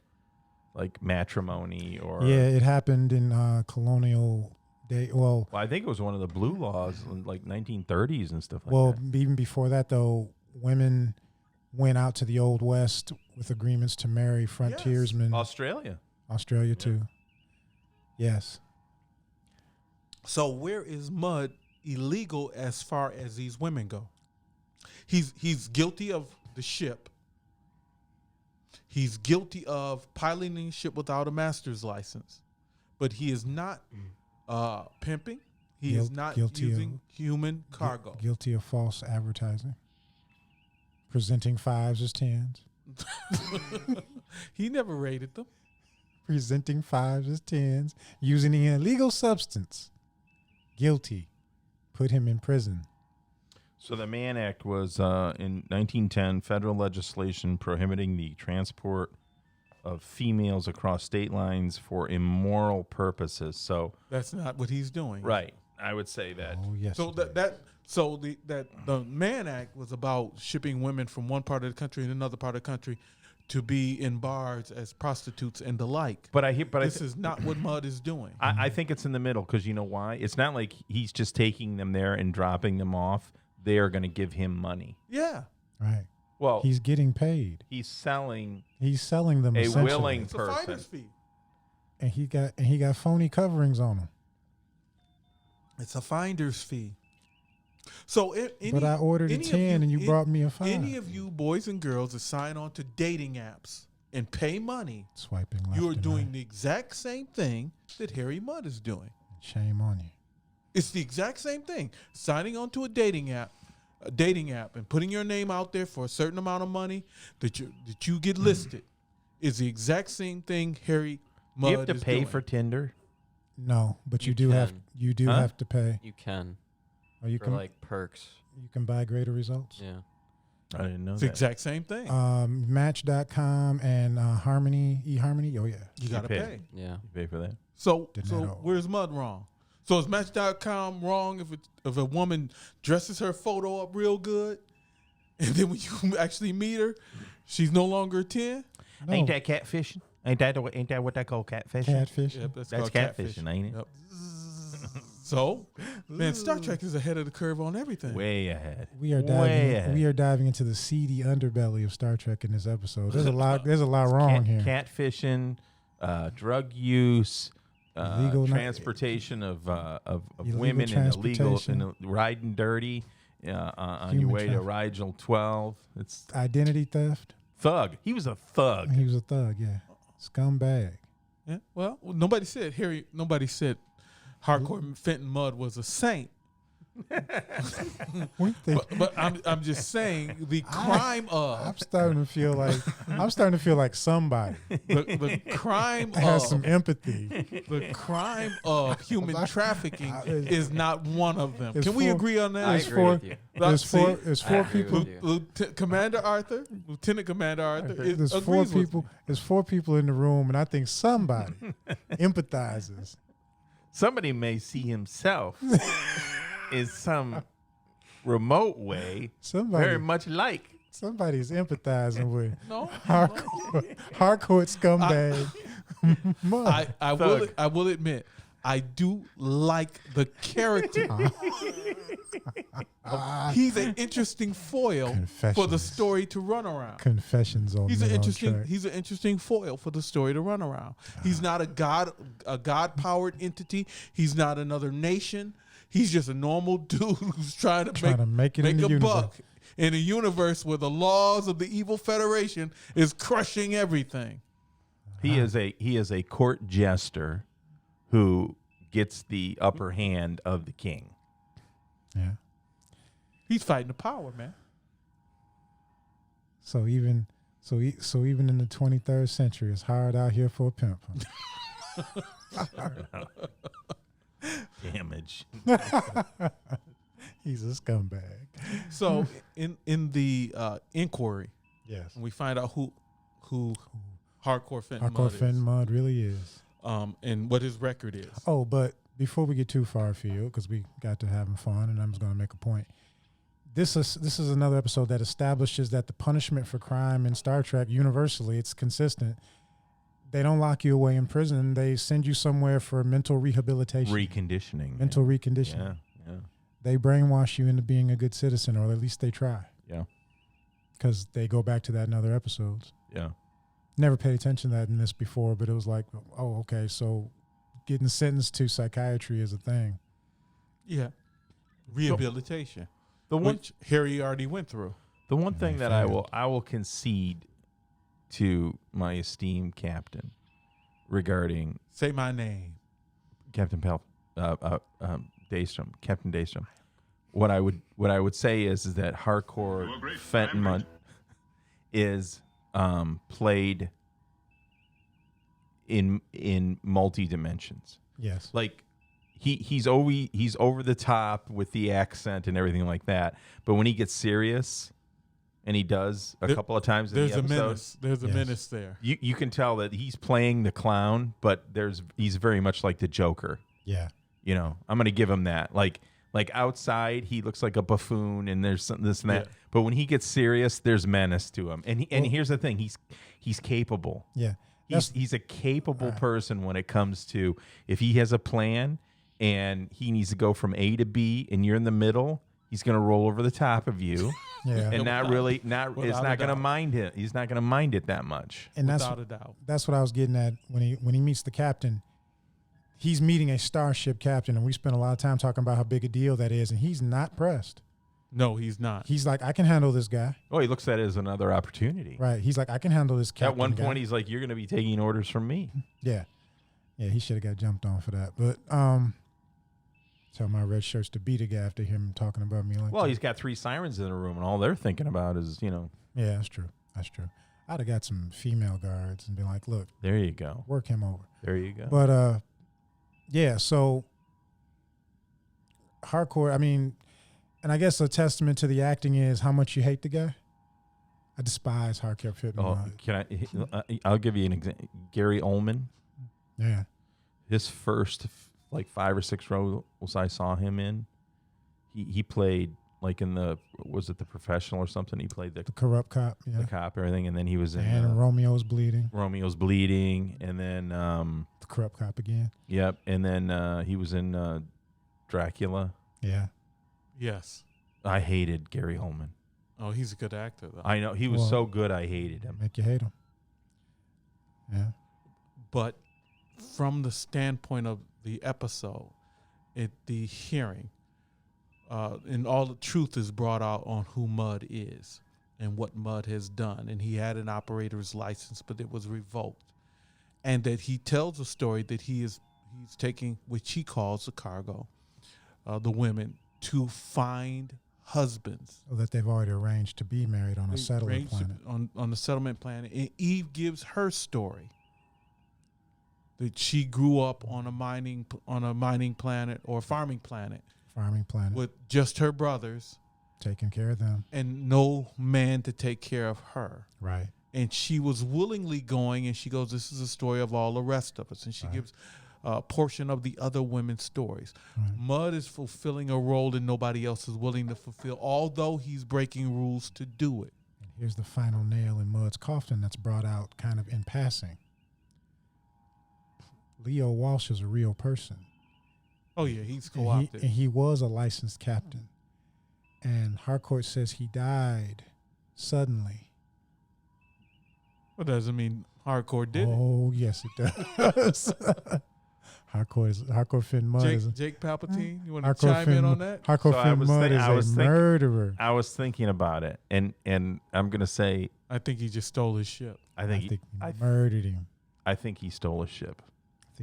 like matrimony or it happened in colonial day. Well, I think it was one of the blue laws in like 1930s and stuff like that. Well, even before that though, women went out to the Old West with agreements to marry frontiersmen. Australia too. Yes. So where is Mud illegal as far as these women go? He's guilty of the ship. He's guilty of piloting a ship without a master's license, but he is not pimping. He is not using human cargo. Guilty of false advertising. Presenting 5s as 10s. He never rated them. Presenting 5s as 10s. Using an illegal substance. Guilty. Put him in prison. So the Mann Act was in 1910, federal legislation prohibiting the transport of females across state lines for immoral purposes. So that's not what he's doing. Right. I would say that. Oh, yes. So the Mann Act was about shipping women from one part of the country to another part of the country to be in bars as prostitutes and the like. But this is not what Mudd is doing. I think it's in the middle because you know why? It's not like he's just taking them there and dropping them off. They are going to give him money. Yeah. Right. Well, he's getting paid. He's selling them a willing it's person. A finder's fee. And he got phony coverings on him. It's a finder's fee. So, but I ordered a 10 and you brought me a 5. Any of you boys and girls that sign on to dating apps and pay money, swiping left, you are doing the exact same thing that Harry Mudd is doing. Shame on you. It's the exact same thing. Signing on to a dating app, and putting your name out there for a certain amount of money that you get listed is the exact same thing Harry Mudd is doing. You have to pay for Tinder? No, but you do have to pay. You can. Or you for can like perks. You can buy greater results. Yeah. I didn't know it's that. the exact same thing. Match.com and eHarmony. Oh yeah. You gotta pay. Yeah. You pay for that. So where's Mudd wrong? So is Match.com wrong if a woman dresses her photo up real good, and then when you actually meet her, she's no longer a 10? No. Ain't that catfishing? Ain't that what they call catfishing? Catfishing. Yep, that's catfishing, ain't it? Yep. So, man, Star Trek is ahead of the curve on everything. Way ahead. We are diving into the seedy underbelly of Star Trek in this episode. There's a lot wrong here. Catfishing, drug use, illegal transportation of women in illegal riding dirty on your way to Rigel 12. It's identity theft. Thug. He was a thug. He was a thug. Yeah, scumbag. Yeah. Well, nobody said Harcourt Fenton Mudd was a saint. but I'm just saying the crime of. I'm starting to feel like somebody. The crime has some empathy. The crime of human trafficking is not one of them. Can we agree on that? I agree with you. There's four people. Lieutenant Commander Arthur There's four people in the room, and I think somebody empathizes. Somebody may see himself in some remote way very much like. Somebody's empathizing with no, Harcourt scumbag. I will admit, I do like the character. He's an interesting foil for the story to run around. Confessions on He's an interesting foil for the story to run around. He's not a god-powered entity. He's not another nation. He's just a normal dude who's trying to make a buck in a universe where the laws of the evil Federation is crushing everything. He is a court jester who gets the upper hand of the king. Yeah. He's fighting the power, man. So even in the 23rd century, it's hard out here for a pimp. Damage. He's a scumbag. So in the inquiry, yes, we find out who Harcourt Fenton Mudd really is. And what his record is. Oh, but before we get too far afield, because we got to having fun, and I'm just going to make a point. This is another episode that establishes that the punishment for crime in Star Trek, universally, it's consistent. They don't lock you away in prison. They send you somewhere for mental rehabilitation. Reconditioning. Mental reconditioning. Yeah. They brainwash you into being a good citizen, or at least they try. Yeah. Because they go back to that in other episodes. Yeah. Never paid attention to that in this before, but it was like, oh, okay, so getting sentenced to psychiatry is a thing. Yeah. Rehabilitation. Which Harry already went through. The one thing that I will concede to my esteemed captain regarding Say my name. Captain Daystrom, Captain Daystrom. What I would say is that Harcourt Fenton is played in multi dimensions. Yes. Like he's over the top with the accent and everything like that. But when he gets serious, and he does a couple of times in the episode, menace. There's a menace there. You can tell that he's playing the clown, but he's very much like the Joker. Yeah. You know, I'm going to give him that. Like outside, he looks like a buffoon, and there's this and that. Yeah. But when he gets serious, there's menace to him. And here's the thing: he's capable. Yeah. He's a capable person when it comes to if he has a plan and he needs to go from A to B, and you're in the middle. He's going to roll over the top of you, and it's not going to mind it. He's not going to mind it that much. And without a doubt. That's what I was getting at when he meets the captain. He's meeting a Starship captain, and we spent a lot of time talking about how big a deal that is, and he's not pressed. No, he's not. He's like, I can handle this guy. Oh, he looks at it as another opportunity. Right. He's like, I can handle this captain. At one point, guy. he's like, you're going to be taking orders from me. Yeah. Yeah, he should have got jumped on for that. But tell my red shirts to beat a guy after him talking about me like well, that. He's got 3 sirens in the room, and all they're thinking about is, Yeah, that's true. That's true. I'd have got some female guards and been like, look. There you go. Work him over. There you go. But, yeah, so Harcourt, I mean, and I guess a testament to the acting is how much you hate the guy. I despise Harcourt Fitman. Oh, can I? I'll give you an example. Gary Oldman. Yeah. His first 5 or 6 roles I saw him in, he played like in the The Professional or something. He played the corrupt cop, the cop, everything, and then he was in and Romeo's Bleeding. Romeo's Bleeding, and then the corrupt cop again. Yep, and then he was in Dracula. Yeah. Yes. I hated Gary Oldman. Oh, he's a good actor, though. I know. He was so good, I hated him. Make you hate him. Yeah. But from the standpoint of the episode, the hearing, and all the truth is brought out on who Mudd is and what Mudd has done. And he had an operator's license, but it was revoked. And that he tells a story that he's taking, which he calls the cargo, the women, to find husbands. So that they've already arranged to be married on a settlement planet. On the settlement planet. And Eve gives her story. That she grew up on a mining planet or farming planet. With just her brothers. Taking care of them. And no man to take care of her. Right. And she was willingly going, and she goes, this is a story of all the rest of us. And she gives a portion of the other women's stories. Right. Mudd is fulfilling a role that nobody else is willing to fulfill, although he's breaking rules to do it. And here's the final nail in Mudd's coffin that's brought out kind of in passing. Leo Walsh is a real person. Oh, yeah, he's co-opted. And he was a licensed captain. And Harcourt says he died suddenly. Well, doesn't mean Harcourt did it. Oh, yes, it does. Harcourt Finn Mudd is Jake Palpatine. You want to chime in on that? Harcourt Finn Mudd is a murderer. I was thinking about it, and I'm gonna say I think he just stole his ship. I think he murdered him. I think he stole a ship.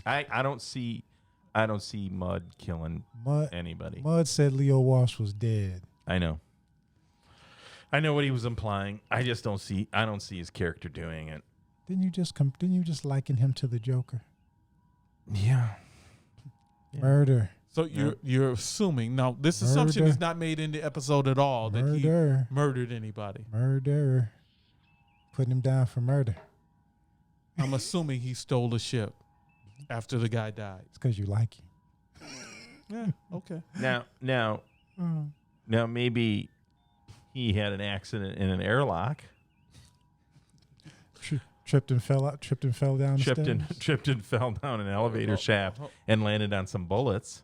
I don't see Mudd killing anybody. Mudd said Leo Walsh was dead. I know what he was implying. I don't see his character doing it. Didn't you just liken him to the Joker? Yeah. Murder. So you're assuming now this assumption is not made in the episode at all that he murdered anybody. Murder. Putting him down for murder. I'm assuming he stole the ship after the guy died. It's because you like him. Yeah. Okay. Now maybe he had an accident in an airlock. Tripped and fell down the stairs. Tripped and fell down an elevator shaft and landed on some bullets.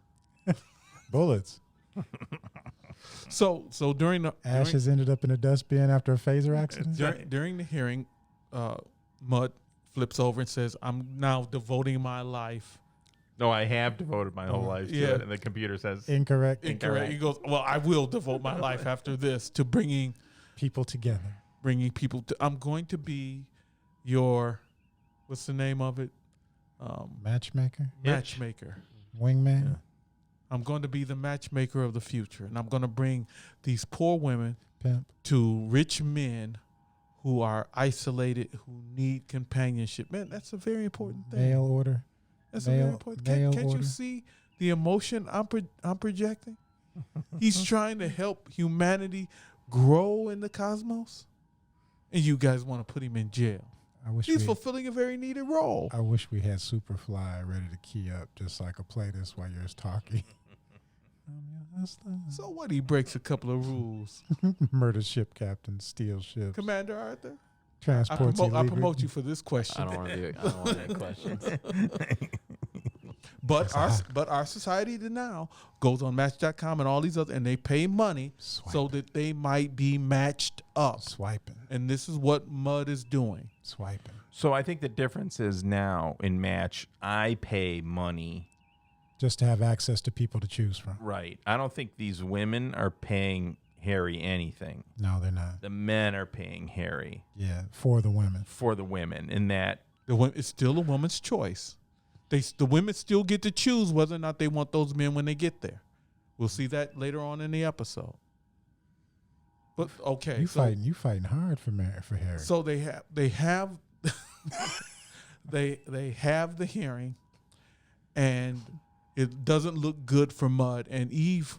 Bullets. So during the ashes ended up in a dustbin after a phaser accident. During the hearing, Mudd flips over and says, "I'm now devoting my life." No, I have devoted my whole life to it, and the computer says incorrect. He goes, "Well, I will devote my life after this to bringing people together. I'm going to be your, what's the name of it? Matchmaker, Matchmaker. wingman. Yeah. I'm going to be the matchmaker of the future, and I'm going to bring these poor women Pimp. to rich men who are isolated, who need companionship. Man, that's a very important thing. Mail order. That's mail- a very important. mail Can't you order. see the emotion I'm projecting? He's trying to help humanity grow in the cosmos, and you guys want to put him in jail. I wish He's we, fulfilling a very needed role. I wish we had Superfly ready to key up just so I could play this while you're talking. So what? He breaks a couple of rules. Murder ship captain, steal ships, Commander Arthur, transports I illegal. promote you for this question. I don't want that question. But our society now goes on Match.com and all these other, and they pay money so that they might be matched up. Swiping. And this is what Mud is doing. Swiping. So I think the difference is now in Match, I pay money. Just to have access to people to choose from. Right. I don't think these women are paying Harry anything. No, they're not. The men are paying Harry Yeah, for the women. for the women. In that, It's still a woman's choice. The women still get to choose whether or not they want those men when they get there. We'll see that later on in the episode. But okay, You fighting hard for Harry. So they have they have the hearing, and it doesn't look good for Mud. And Eve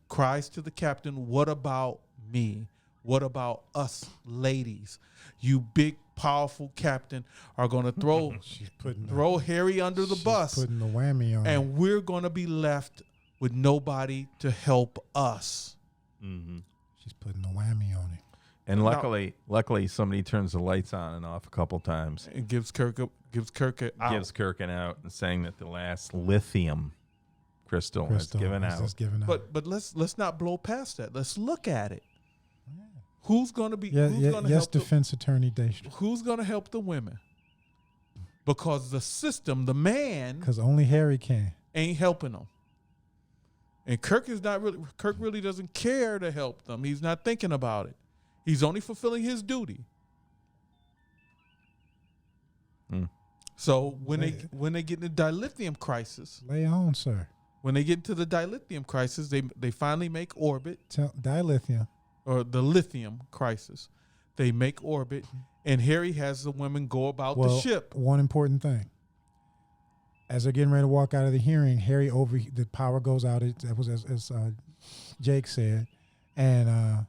cries to the captain, "What about me? What about us ladies? You big powerful captain are going to throw Harry under the bus, putting the whammy on and we're going to be left with nobody to help us." She's putting the whammy on it. and luckily somebody turns the lights on and off a couple times. And gives Kirk out. Gives Kirk an out and saying that the last lithium crystal has given out. But let's not blow past that. Let's look at it. Who's going to be? Yes, defense attorney Daystrom. Who's going to help the women? Because the system, the man, Because only Harry can. ain't helping them. And Kirk really doesn't care to help them. He's not thinking about it. He's only fulfilling his duty. So when they get in the dilithium crisis, Lay on, sir. when they get into the dilithium crisis, they finally make orbit, Dilithium. or the lithium crisis. They make orbit, and Harry has the women go about the ship. One important thing. As they're getting ready to walk out of the hearing, the power goes out. That was as Jake said, and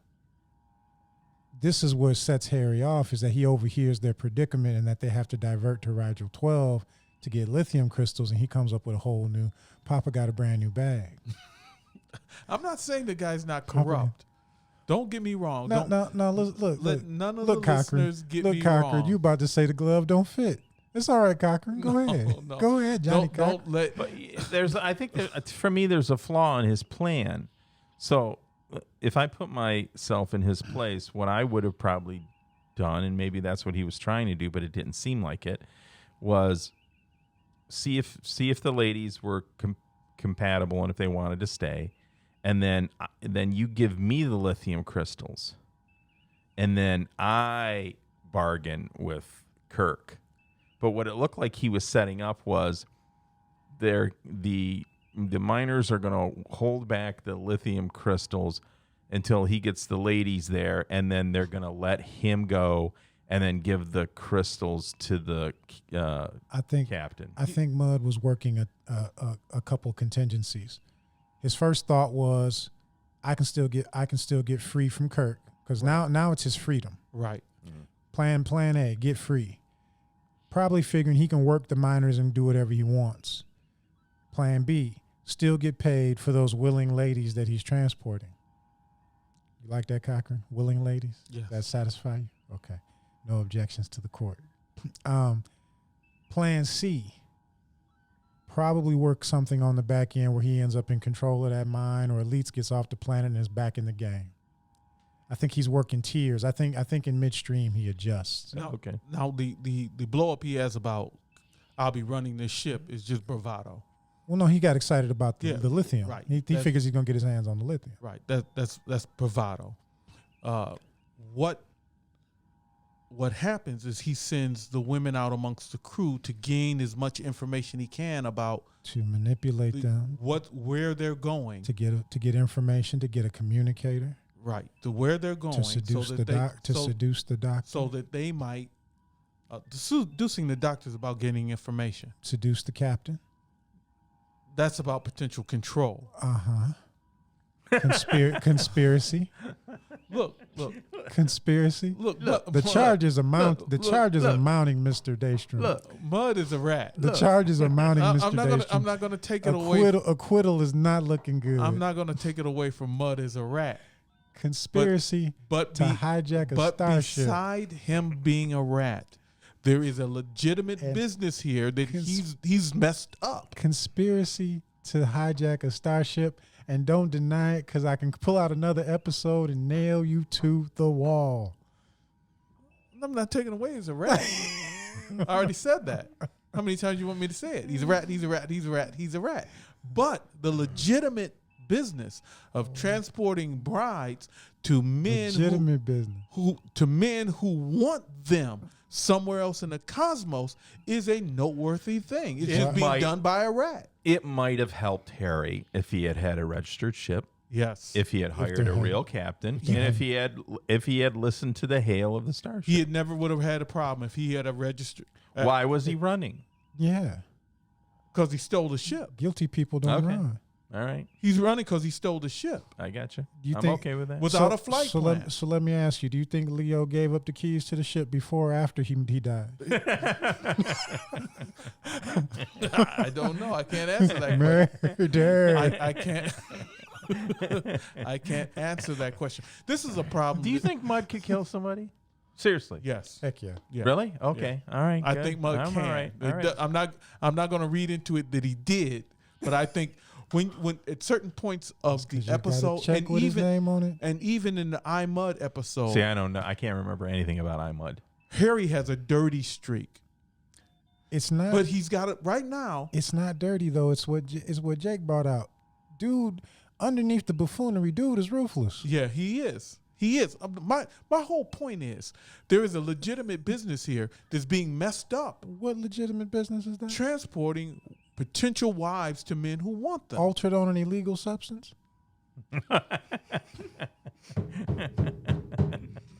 this is what sets Harry off, is that he overhears their predicament and that they have to divert to Rigel 12 to get lithium crystals, and he comes up with a whole new. Papa got a brand new bag. I'm not saying the guy's not corrupt. Don't get me wrong. No. Look. None of Look, the Cochran. listeners get Look, me Cochran, wrong. you about to say the glove don't fit. It's all right, Cochran. Go ahead. No. Go ahead, Johnny Cochran. Don't let. But I think for me, there's a flaw in his plan. So if I put myself in his place, what I would have probably done, and maybe that's what he was trying to do, but it didn't seem like it, was see if the ladies were compatible and if they wanted to stay, and then you give me the lithium crystals, and then I bargain with Kirk. But what it looked like he was setting up was the miners are going to hold back the lithium crystals until he gets the ladies there, and then they're going to let him go and then give the crystals to the captain. I think Mud was working a couple contingencies. His first thought was, I can still get free from Kirk, because now it's his freedom. Right. Plan A, get free. Probably figuring he can work the miners and do whatever he wants. Plan B, still get paid for those willing ladies that he's transporting. You like that, Cochran? Willing ladies? Yes. That satisfy you? Okay. No objections to the court. Plan C, probably work something on the back end where he ends up in control of that mine, or at least gets off the planet and is back in the game. I think he's working tiers. I think in midstream he adjusts. Now, Okay. Now the blow up he has about I'll be running this ship is just bravado. Well, no, he got excited about the lithium. Right. He figures he's gonna get his hands on the lithium. Right. That's bravado. What what happens is he sends the women out amongst the crew to gain as much information he can about to manipulate them, where they're going, to get information, to get a communicator, right? To where they're going, to seduce seduce the doctor, so that they might. Seducing the doctor is about getting information. Seduce the captain. That's about potential control. Conspiracy. Look. Conspiracy. Look. The charges are mounting, Mr. Daystrom. Look, Mud is a rat. The charges are mounting, Mr. Daystrom. I'm not going to take it away. Acquittal is not looking good. I'm not going to take it away from Mud as a rat. Conspiracy to hijack a But starship. beside him being a rat, there is a legitimate business here that he's messed up. Conspiracy to hijack a starship. And don't deny it, because I can pull out another episode and nail you to the wall. I'm not taking away as a rat. I already said that. How many times you want me to say it? He's a rat, he's a rat, he's a rat, he's a rat. But the legitimate business of transporting brides to men who want them somewhere else in the cosmos is a noteworthy thing. It's just being done by a rat. It might have helped Harry if he had a registered ship. Yes. If he had hired a real captain, and if he had listened to the hail of the Starship, he never would have had a problem if he had a registered. Why was he running? Yeah, because he stole the ship. Guilty people don't run. All right. He's running because he stole the ship. I got you. I'm okay with that. Without a flight plan. So let me ask you, do you think Leo gave up the keys to the ship before or after he died? I don't know. I can't answer that question. Murder. I can't answer that question. This is a problem. Do you think Mud could kill somebody? Seriously? Yes. Heck yeah. Really? Okay. Yeah. All right. I think Mud can. All right. I'm not going to read into it that he did, but I think when at certain points of the episode, and even in the iMud episode, see, I don't know. I can't remember anything about iMud. Harry has a dirty streak. It's not, but he's got it right now. It's not dirty though. It's what Jake brought out. Dude, underneath the buffoonery, dude is ruthless. Yeah, he is. He is. My whole point is there is a legitimate business here that's being messed up. What legitimate business is that? Transporting potential wives to men who want them. Altered on an illegal substance?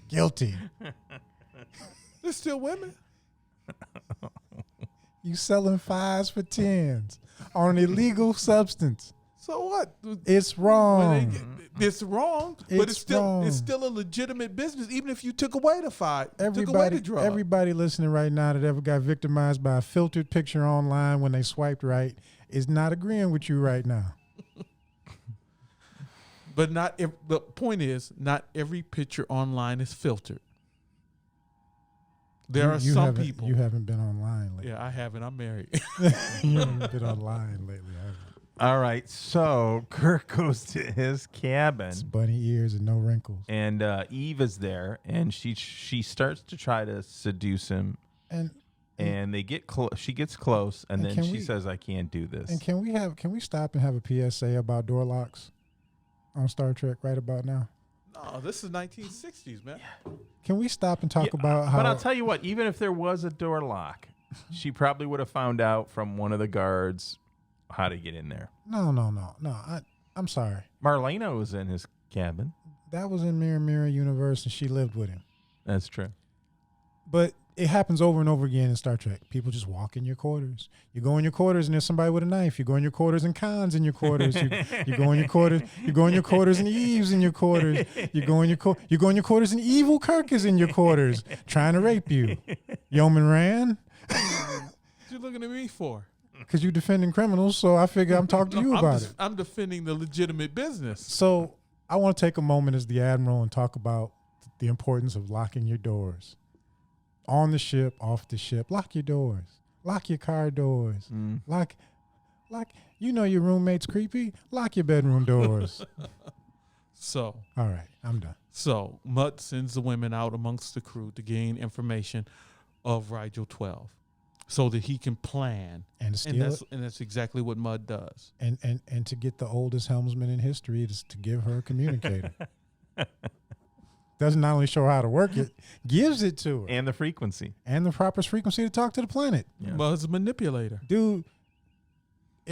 Guilty. They're still women. You selling 5s for 10s on an illegal substance. So what? It's wrong. It's wrong, but it's still a legitimate business, even if you took away the 5. Took away the drug. Everybody listening right now that ever got victimized by a filtered picture online when they swiped right is not agreeing with you right now. But the point is, not every picture online is filtered. There are some people. You haven't been online lately. Yeah, I haven't. I'm married. You haven't been online lately, have you? All right, so Kirk goes to his cabin. It's bunny ears and no wrinkles. And Eve is there, and she starts to try to seduce him. And they get she gets close, and then she says, "I can't do this." And can we stop and have a PSA about door locks on Star Trek right about now? No, this is 1960s, man. Yeah. Can we stop and talk about how? But I'll tell you what, even if there was a door lock, she probably would have found out from one of the guards how to get in there. No. I'm sorry. Marlena was in his cabin. That was in Mirror Universe, and she lived with him. That's true. But it happens over and over again in Star Trek. People just walk in your quarters. You go in your quarters, and there's somebody with a knife. You go in your quarters, and Khan's in your quarters. You go in your quarters. You go in your quarters, and Eve's in your quarters. You go in your quarters, and evil Kirk is in your quarters, trying to rape you. Yeoman Rand. What you looking at me for? Because you're defending criminals, so I figure I'm talking to you about it. I'm defending the legitimate business. So I want to take a moment as the Admiral and talk about the importance of locking your doors. On the ship, off the ship, lock your doors. Lock your car doors. Lock, you know your roommate's creepy? Lock your bedroom doors. So. All right, I'm done. So Mutt sends the women out amongst the crew to gain information of Rigel 12. So that he can plan and steal it. And that's exactly what Mud does. And to get the oldest helmsman in history is to give her a communicator. doesn't not only show her how to work it, gives it to her. And the frequency. And the proper frequency to talk to the planet. Yeah. Well, it's a manipulator. Dude,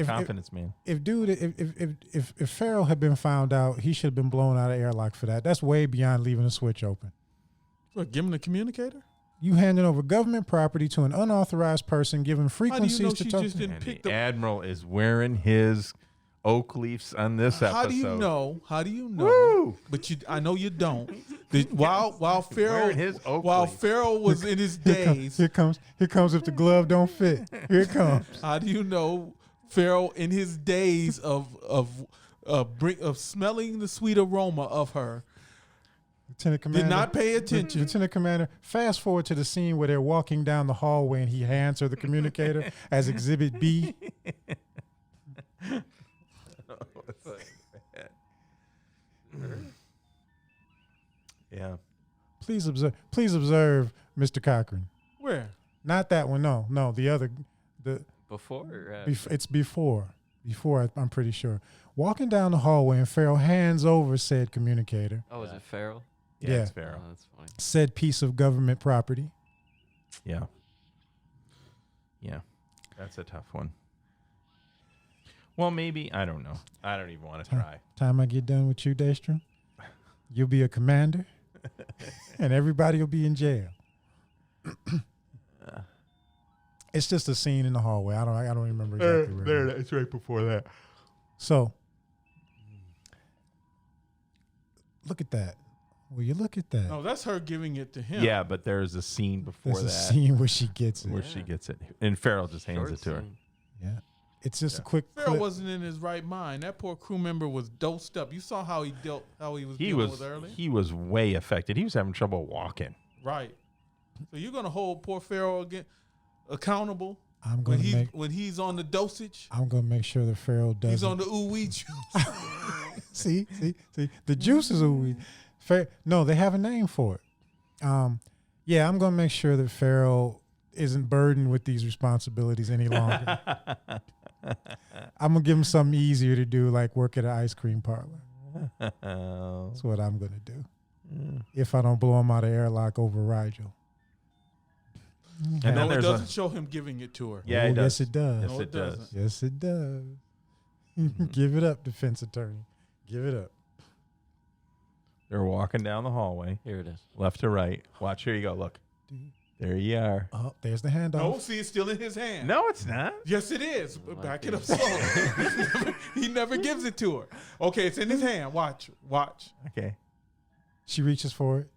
Confidence, man. If Farrell had been found out, he should have been blown out of airlock for that. That's way beyond leaving a switch open. What, give him the communicator? You handing over government property to an unauthorized person, giving frequencies How do you know to she talk. just didn't And pick the the... Admiral is wearing his oak leaves on this episode. How do you know? How do you know? Woo! But I know you don't. That while Farrell Wearing his oak leaf. Farrell was in his days, Here comes if the glove don't fit. Here it comes. how do you know Farrell in his days of smelling the sweet aroma of her Lieutenant Commander did not pay attention? Lieutenant Commander, fast forward to the scene where they're walking down the hallway and he hands her the communicator as Exhibit B. Yeah. Please observe, Mr. Cochran. Where? Not that one. No, the other. Before? It's before. I'm pretty sure. Walking down the hallway and Farrell hands over said communicator, Oh, is it Farrell? Yeah. It's Farrell. Oh, that's funny. said piece of government property. Yeah. Yeah. That's a tough one. Well, maybe. I don't know. I don't even want to try. Time I get done with you, Daystrom, you'll be a commander, and everybody will be in jail. It's just a scene in the hallway. I don't remember exactly where. It's right before that. So, look at that. Will you look at that? No, that's her giving it to him. Yeah, but there's a scene before There's a that scene where she gets it. where she gets it, and Farrell just hands Short it to her. scene. Yeah. It's just Yeah. a quick Farrell clip. wasn't in his right mind. That poor crew member was dosed up. You saw how he was He dealing was with early. he was way affected. He was having trouble walking. Right. So you're gonna hold poor Farrell accountable I'm going to make when he's on the dosage. I'm going to make sure that Farrell does. He's on the ooh-wee juice. See, the juice is ooey. No, they have a name for it. Yeah, I'm going to make sure that Farrell isn't burdened with these responsibilities any longer. I'm going to give him something easier to do, like work at an ice cream parlor. That's what I'm going to do. If I don't blow him out of airlock over Rigel. And No, then it there's doesn't show him giving it to her. Yeah, Oh, it does. yes, it does. Yes, No, it it does. doesn't. Yes, it does. Give it up, defense attorney. Give it up. They're walking down the hallway, Here it is. left to right. Watch, here you go. Look, there you are. Oh, there's the handoff. No, see, it's still in his hand. No, it's not. Yes, it is. Might Back be. it up slow. He never gives it to her. Okay, it's in his hand. Watch. Okay. She reaches for it.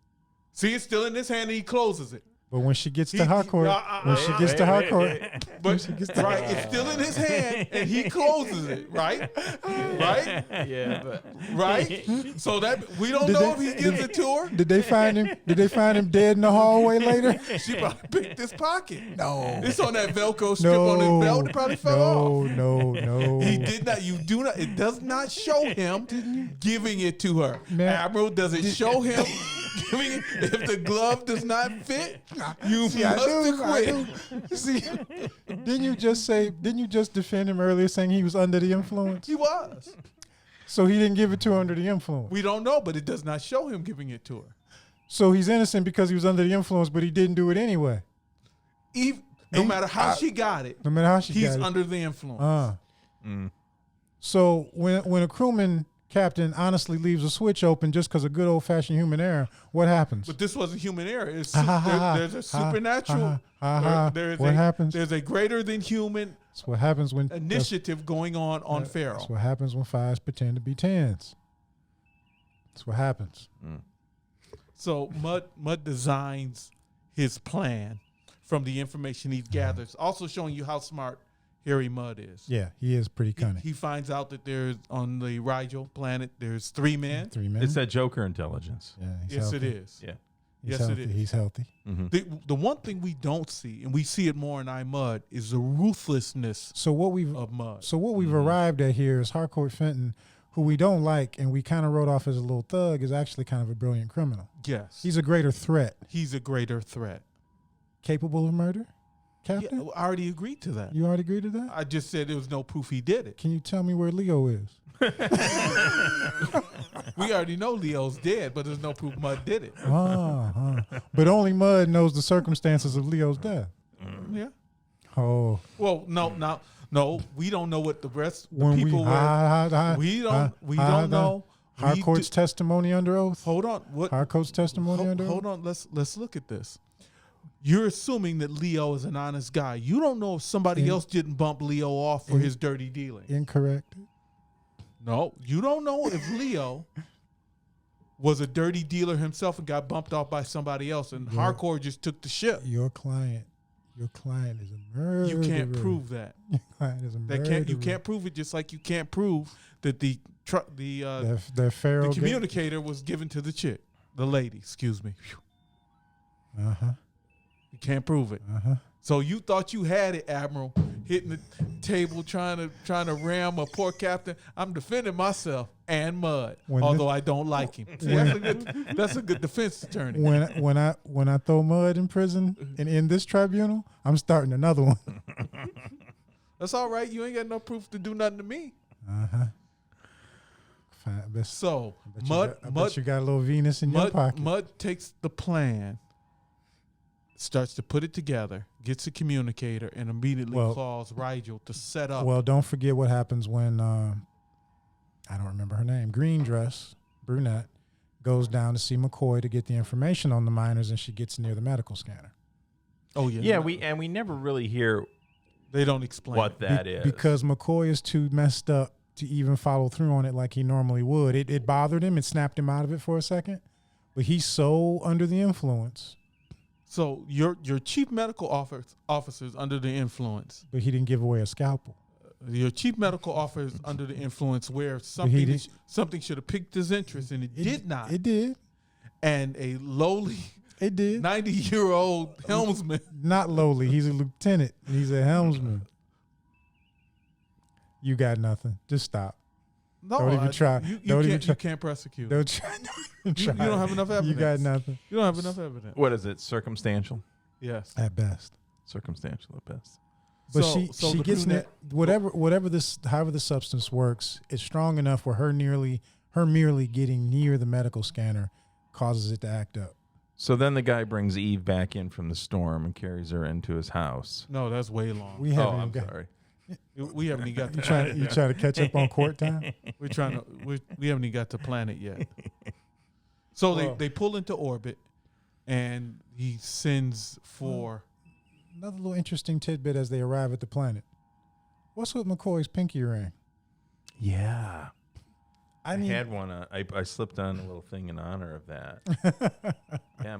See, it's still in his hand and he closes it. But when she gets He- to Harcourt, when she gets to Harcourt, But she gets to right, it's still in his hand and he closes it, right? Right? Yeah, but Right? So that we don't Did know they- if he gives it to her. did they find him? Did they find him dead in the hallway later? She probably picked his pocket. No. It's on that Velcro strip on his belt. It probably fell off. No. He did not. You do not. It does not show him giving it to her. Man. Admiral, does it show him giving it? If the glove does not fit, you See, I must acquit. do. See, didn't you just defend him earlier saying he was under the influence? He was. So he didn't give it to her under the influence. We don't know, but it does not show him giving it to her. So he's innocent because he was under the influence, but he didn't do it anyway. No matter how she got it, No matter how she he's got it. under the influence. So when a crewman captain honestly leaves a switch open just because of good old fashioned human error, what happens? But this wasn't human error. It's there's a Ha, supernatural. ha. What happens? There's a greater than human That's what happens when initiative going on Pharaoh. That's what happens when fives pretend to be tens. That's what happens. So Mud designs his plan from the information he gathers, also showing you how smart Harry Mudd is. Yeah, he is pretty cunning. He finds out that there's on the Rigel planet there's 3 men. 3 men. It's that Joker intelligence. Yeah, he's Yes, healthy. it is. Yeah. He's Yes, healthy. it is. He's healthy. The one thing we don't see, and we see it more in Mud, is the ruthlessness So what we've of Mud. arrived at here is Harcourt Fenton, who we don't like and we kind of wrote off as a little thug, is actually kind of a brilliant criminal. Yes, He's a greater threat. he's a greater threat. Capable of murder, Yeah, Captain? I already agreed to that. You already agreed to that? I just said there was no proof he did it. Can you tell me where Leo is? We already know Leo's dead, but there's no proof Mud did it. But only Mud knows the circumstances of Leo's death. Yeah. Oh. Well, no, we don't know what the rest When people were. We don't know. Harcourt's testimony under oath. Hold on. What? Harcourt's testimony under oath. Hold on. Let's look at this. You're assuming that Leo is an honest guy. You don't know if somebody else didn't bump Leo off for his dirty dealing. Incorrect. No, you don't know if Leo was a dirty dealer himself and got bumped off by somebody else, and Harcourt just took the ship. Your client is a murderer. You can't prove that. Your client is a murderer. You can't prove it, just like you can't prove that the Pharaoh communicator was given to the chick, the lady. Excuse me. You can't prove it. So you thought you had it, Admiral, hitting the table trying to ram a poor captain. I'm defending myself and Mud, although I don't like him. See, that's a good defense attorney. When I throw Mud in prison and in this tribunal, I'm starting another one. That's all right. You ain't got no proof to do nothing to me. Fine. So Mud, you got a little Venus in your pocket. Mud takes the plan, starts to put it together, gets a communicator, and immediately calls Rigel to set up. Well, don't forget what happens when I don't remember her name. Green dress, brunette, goes down to see Mccoy to get the information on the miners, and she gets near the medical scanner. Oh yeah, yeah. We never really hear. They don't explain what that is because McCoy is too messed up to even follow through on it like he normally would. It bothered him. It snapped him out of it for a second, but he's so under the influence. So your chief medical officer's under the influence. But he didn't give away a scalpel. Your chief medical officer is under the influence where something should have piqued his interest, and it did not. It did. And a lowly 90-year-old helmsman. Not lowly. He's a lieutenant. He's a helmsman. You got nothing. Just stop. No, don't even try. You can't prosecute. Don't try. You don't have enough evidence. You got nothing. You don't have enough evidence. What is it? Circumstantial? Yes. At best. Circumstantial at best. But she gets however the substance works, it's strong enough where her merely getting near the medical scanner causes it to act up. So then the guy brings Eve back in from the storm and carries her into his house. No, that's way long. I'm sorry. We haven't even got to you trying to catch up on court time? We haven't even got to planet yet. So they pull into orbit, and he sends for another little interesting tidbit as they arrive at the planet. What's with McCoy's pinky ring? Yeah. I had one. I slipped on a little thing in honor of that. Yeah.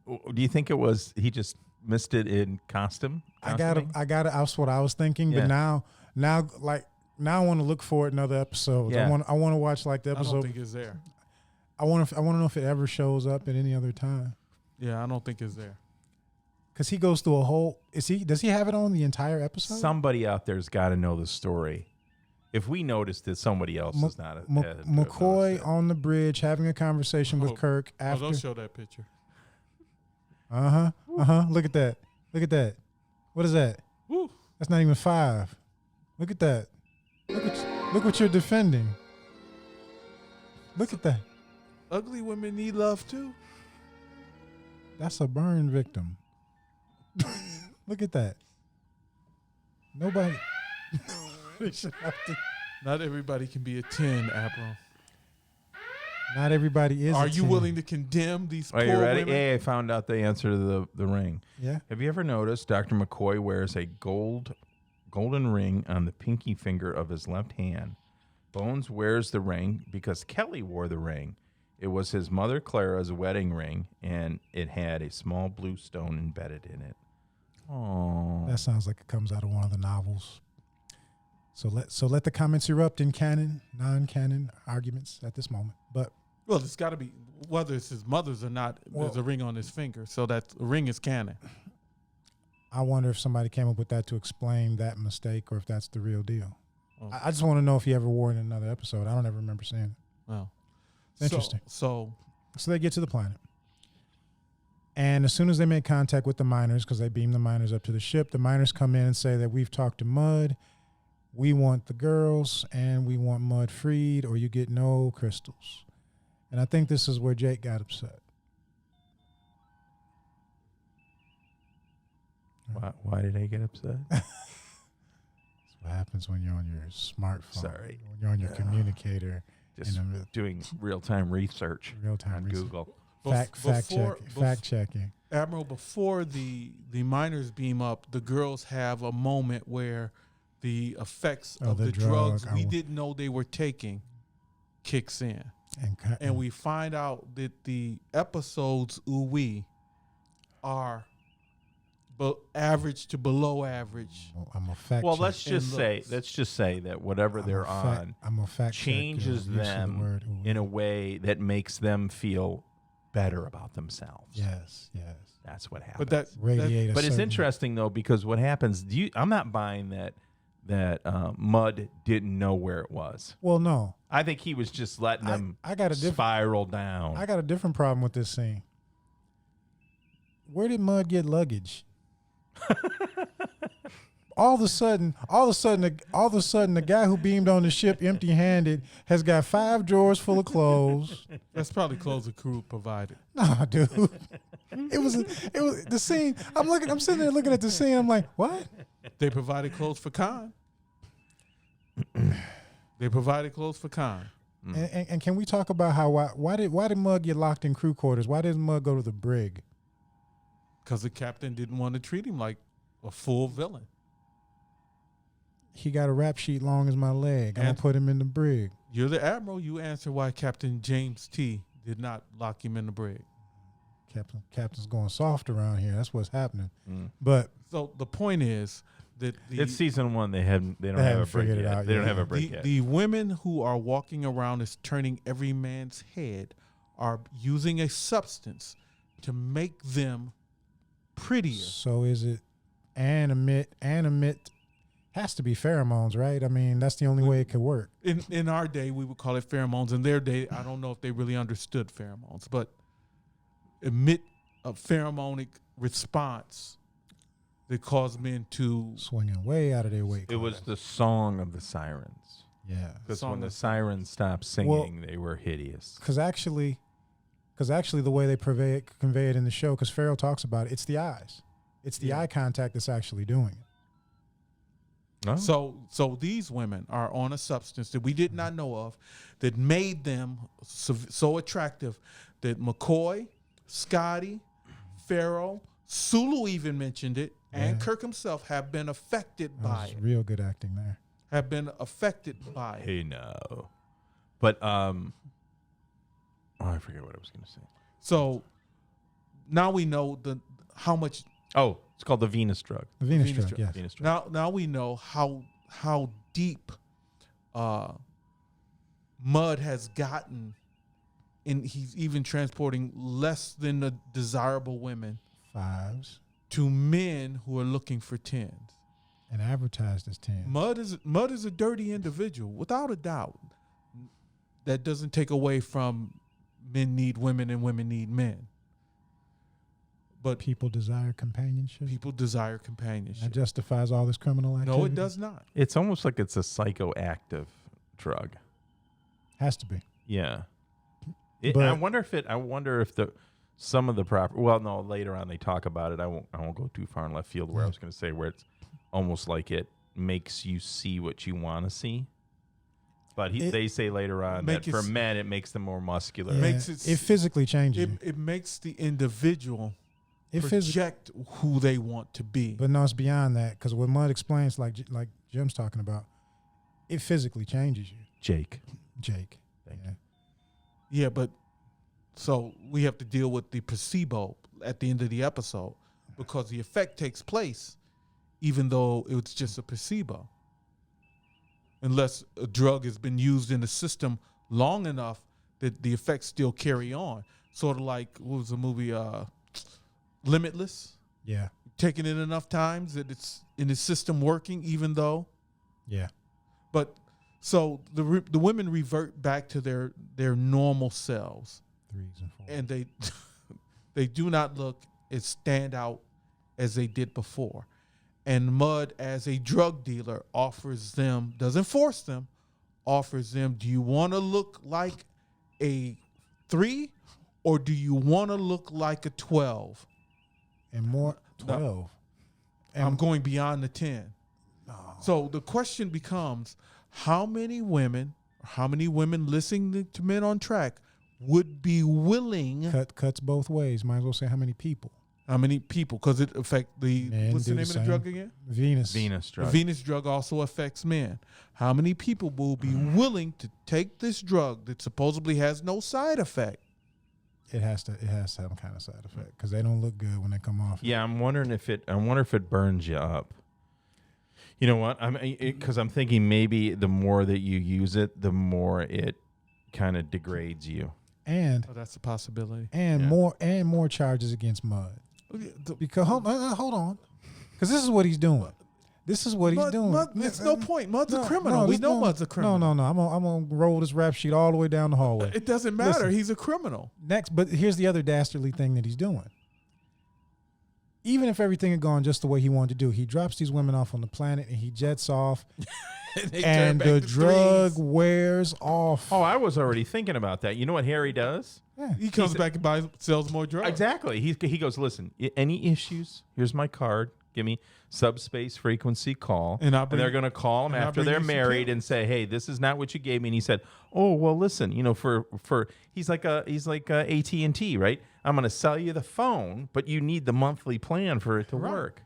Do you think it was he just missed it in costume? I got it. That's what I was thinking. Yeah. But now I want to look for it in other episodes. Yeah. I want to watch like the episode. I don't think it's there. I want to know if it ever shows up at any other time. Yeah, I don't think it's there. Because he goes through a whole. Does he have it on the entire episode? Somebody out there's got to know the story. If we noticed it, somebody else is not. McCoy on the bridge having a conversation with Kirk after. Don't show that picture. Look at that. Look at that. What is that? Woo. That's not even 5. Look at that. Look what you're defending. Look at that. Ugly women need love too. That's a burn victim. Look at that. Nobody. Not everybody can be a 10, Admiral. Not everybody is. Are you willing to condemn these poor women? Are you ready? Women? Hey, I found out the answer to the ring. Yeah. Have you ever noticed Dr. McCoy wears a golden ring on the pinky finger of his left hand? Bones wears the ring because Kelly wore the ring. It was his mother Clara's wedding ring, and it had a small blue stone embedded in it. Oh, that sounds like it comes out of one of the novels. So let the comments erupt in canon, non-canon arguments at this moment. But it's got to be whether it's his mother's or not. There's a ring on his finger, so that ring is canon. I wonder if somebody came up with that to explain that mistake, or if that's the real deal. Oh. I just want to know if he ever wore it in another episode. I don't ever remember seeing it. Well, interesting. So they get to the planet, and as soon as they make contact with the miners, because they beam the miners up to the ship, the miners come in and say that we've talked to Mud. we want the girls and we want Mud freed, or you get no crystals. And I think this is where Jake got upset. Why did I get upset? That's what happens when you're on your smartphone. Sorry. When you're on your communicator. Just doing real-time research on Google. Fact checking. Admiral, before the miners beam up, the girls have a moment where the effects of the drugs we didn't know they were taking kicks in. And we find out that the episodes are average to below average. I'm a fact Well, check. let's just say that whatever they're on changes them in a way that makes them feel better about themselves. Yes. That's what happens. But it's interesting though, because what happens? I'm not buying that Mud didn't know where it was. Well, no. I think he was just letting them spiral down. I got a different problem with this scene. Where did Mud get luggage? All of a sudden, the guy who beamed on the ship empty-handed has got 5 drawers full of clothes. That's probably clothes the crew provided. Nah, dude. It was the scene. I'm sitting there looking at the scene. I'm like, what? They provided clothes for Khan. They provided clothes for Khan. And can we talk about why did Mud get locked in crew quarters? Why didn't Mud go to the brig? Because the captain didn't want to treat him like a full villain. He got a rap sheet long as my leg. I'm going to put him in the brig. You're the Admiral. You answer why Captain James T. did not lock him in the brig. Captain's going soft around here. That's what's happening. But so the point is that it's season 1. They don't have a break yet. They don't have a break yet. The women who are walking around as turning every man's head are using a substance to make them prettier. So is it animate has to be pheromones, right? I mean, that's the only way it could work. In our day, we would call it pheromones. In their day, I don't know if they really understood pheromones, but emit a pheromonic response that caused men to swinging way out of their weight. It was the song of the sirens. Yeah, because when the sirens stopped singing, they were hideous. Because actually, the way they convey it in the show, because Pharaoh talks about it, it's the eyes. It's the eye contact that's actually doing it. Oh. So these women are on a substance that we did not know of that made them so attractive that McCoy, Scotty, Pharaoh, Sulu even mentioned it, and Kirk himself have been affected by it. Real good acting there. Have been affected by it. Hey, no. But, I forget what I was going to say. So now we know how much... Oh, it's called the Venus drug. The Venus drug, yes. Venus drug. Now we know how deep Mud has gotten, and he's even transporting less than the desirable women, 5s, to men who are looking for 10s, and advertised as 10. Mud is a dirty individual, without a doubt. That doesn't take away from men need women and women need men. But people desire companionship. That justifies all this criminal activity. No, it does not. It's almost like it's a psychoactive drug. Has to be. Yeah. I wonder if some of the proper. Well, no. Later on, they talk about it. I won't go too far in left field. Where I was going to say where it's almost like it makes you see what you want to see. But they say later on that for men, it makes them more muscular. Yeah, it physically changes. It makes the individual project who they want to be. But no, it's beyond that, because what Mud explains, like Jim's talking about, it physically changes you. Jake. Yeah, but so we have to deal with the placebo at the end of the episode, because the effect takes place even though it's just a placebo. Unless a drug has been used in the system long enough that the effects still carry on. Sort of like, what was the movie, Limitless? Yeah. Taking it enough times that it's in the system working, even though. Yeah. But so the women revert back to their normal selves. 3s and 4s. And they do not look as stand out as they did before. And Mud, as a drug dealer, doesn't force them, offers them, do you want to look like a 3 or do you want to look like a 12? And more 12. No. And I'm going beyond the 10. No. So the question becomes, how many women listening to Men on Track would be willing? Cuts both ways. Might as well say how many people. How many people? Because it affects what's the do name the of the drug again? Venus drug. The Venus drug also affects men. How many people will be willing to take this drug that supposedly has no side effect? It has some kind of side effect because they don't look good when they come off. Yeah, I'm wondering if it burns you up. You know what? Because I'm thinking maybe the more that you use it, the more it kind of degrades you. And that's a possibility. And more charges against Mud. Because hold on, because this is what he's doing. This is what he's doing. It's no point. Mud's a criminal. We know Mud's a criminal. No. I'm gonna roll this rap sheet all the way down the hallway. It doesn't matter. Listen, he's a criminal. Next, but here's the other dastardly thing that he's doing. Even if everything had gone just the way he wanted to do, he drops these women off on the planet and he jets off, and the drug wears off. Oh, I was already thinking about that. You know what Harry does? Yeah. He comes back and sells more drugs. Exactly. He goes, listen, any issues? Here's my card. Give me subspace frequency call. And they're going to call him after they're married and say, hey, this is not what you gave me. And he said, oh, well, listen, for he's like AT&T, right? I'm going to sell you the phone, but you need the monthly plan for it to work.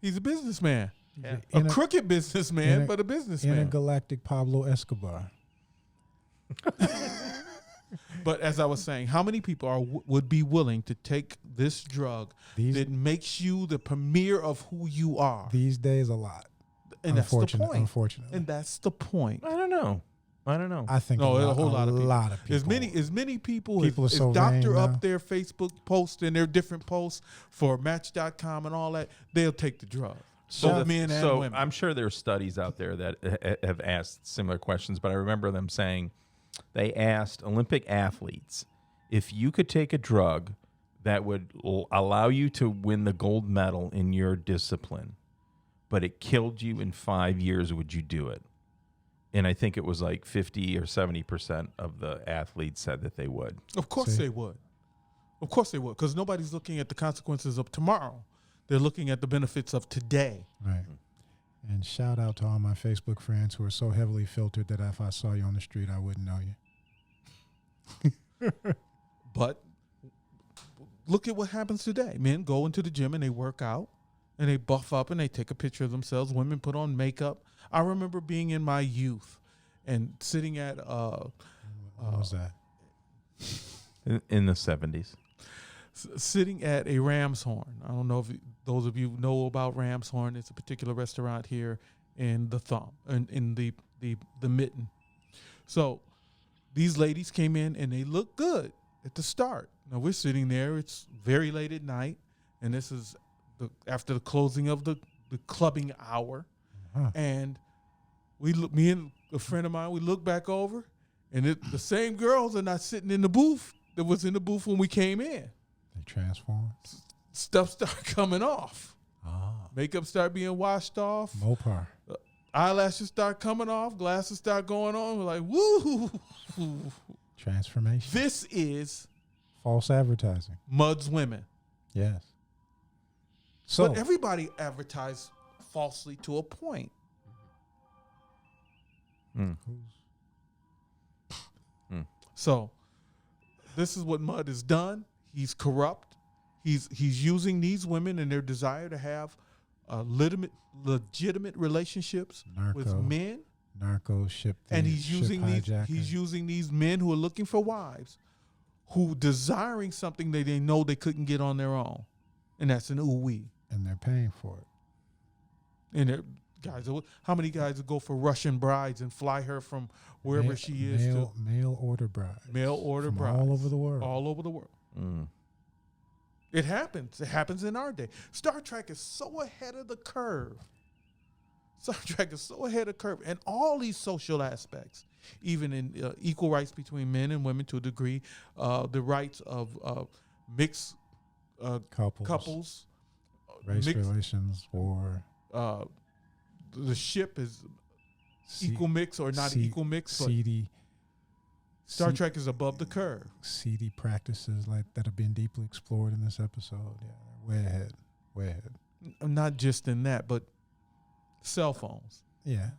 He's a businessman. Yeah. A crooked businessman, but a businessman. Intergalactic Pablo Escobar. But as I was saying, how many people would be willing to take this drug that makes you the premier of who you are? These days, a lot. And that's the point. Unfortunately. And that's the point. I don't know. I think a whole lot of people. As many people are so Doctor vain up now. their Facebook posts and their different posts for Match.com and all that, they'll take the drug. Both men and women. I'm sure there's studies out there that have asked similar questions, but I remember them saying they asked Olympic athletes if you could take a drug that would allow you to win the gold medal in your discipline, but it killed you in 5 years, would you do it? And I think it was like 50 or 70% of the athletes said that they would. Of course they would. Of course they would, because nobody's looking at the consequences of tomorrow. They're looking at the benefits of today. Right. And shout out to all my Facebook friends who are so heavily filtered that if I saw you on the street, I wouldn't know you. But look at what happens today. Men go into the gym and they work out and they buff up and they take a picture of themselves. Women put on makeup. I remember being in my youth and sitting at what was that? In the 70s. Sitting at a Ram's Horn. I don't know if those of you know about Ram's Horn. It's a particular restaurant here in the in the Mitten. So these ladies came in and they looked good at the start. Now we're sitting there. It's very late at night, and this is after the closing of the clubbing hour. Uh-huh. And me and a friend of mine, we look back over, and the same girls are not sitting in the booth that was in the booth when we came in. They transform. Stuff start coming off. Ah. Makeup start being washed off. Mopar. Eyelashes start coming off. Glasses start going on. We're like, woo! Transformation. This is false advertising. Mud's women. Yes. So, but everybody advertised falsely to a point. So this is what Mud has done. He's corrupt. He's using these women and their desire to have legitimate relationships with men. Narco ship. And he's using these men who are looking for wives, who desiring something that they know they couldn't get on their own, and that's an ooh-wee. And they're paying for it. And how many guys would go for Russian brides and fly her from wherever she is to mail order brides. Mail order brides all over the world. All over the world. Mm. It happens. It happens in our day. Star Trek is so ahead of the curve. Star Trek is so ahead of the curve, and all these social aspects, even in equal rights between men and women to a degree, the rights of mixed couples, race relations, war. the ship is equal mix or not equal mix, but Star Trek is above the curve. Seedy practices like that have been deeply explored in this episode. Yeah, way ahead. Not just in that, but cell phones. Yeah,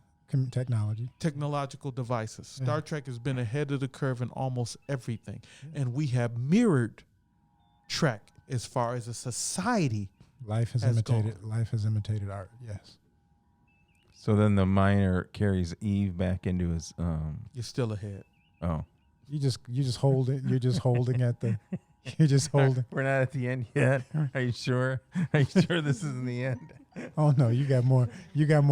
technology. Technological devices. Star Trek has been ahead of the curve in almost everything. Yeah. And we have mirrored Trek as far as a society. Life has imitated art, yes. So then the miner carries Eve back into his You're still ahead. Oh. You just hold it. You're just holding at the you're just holding. We're not at the end yet. Are you sure? Are you sure this isn't the end? Oh no, you got more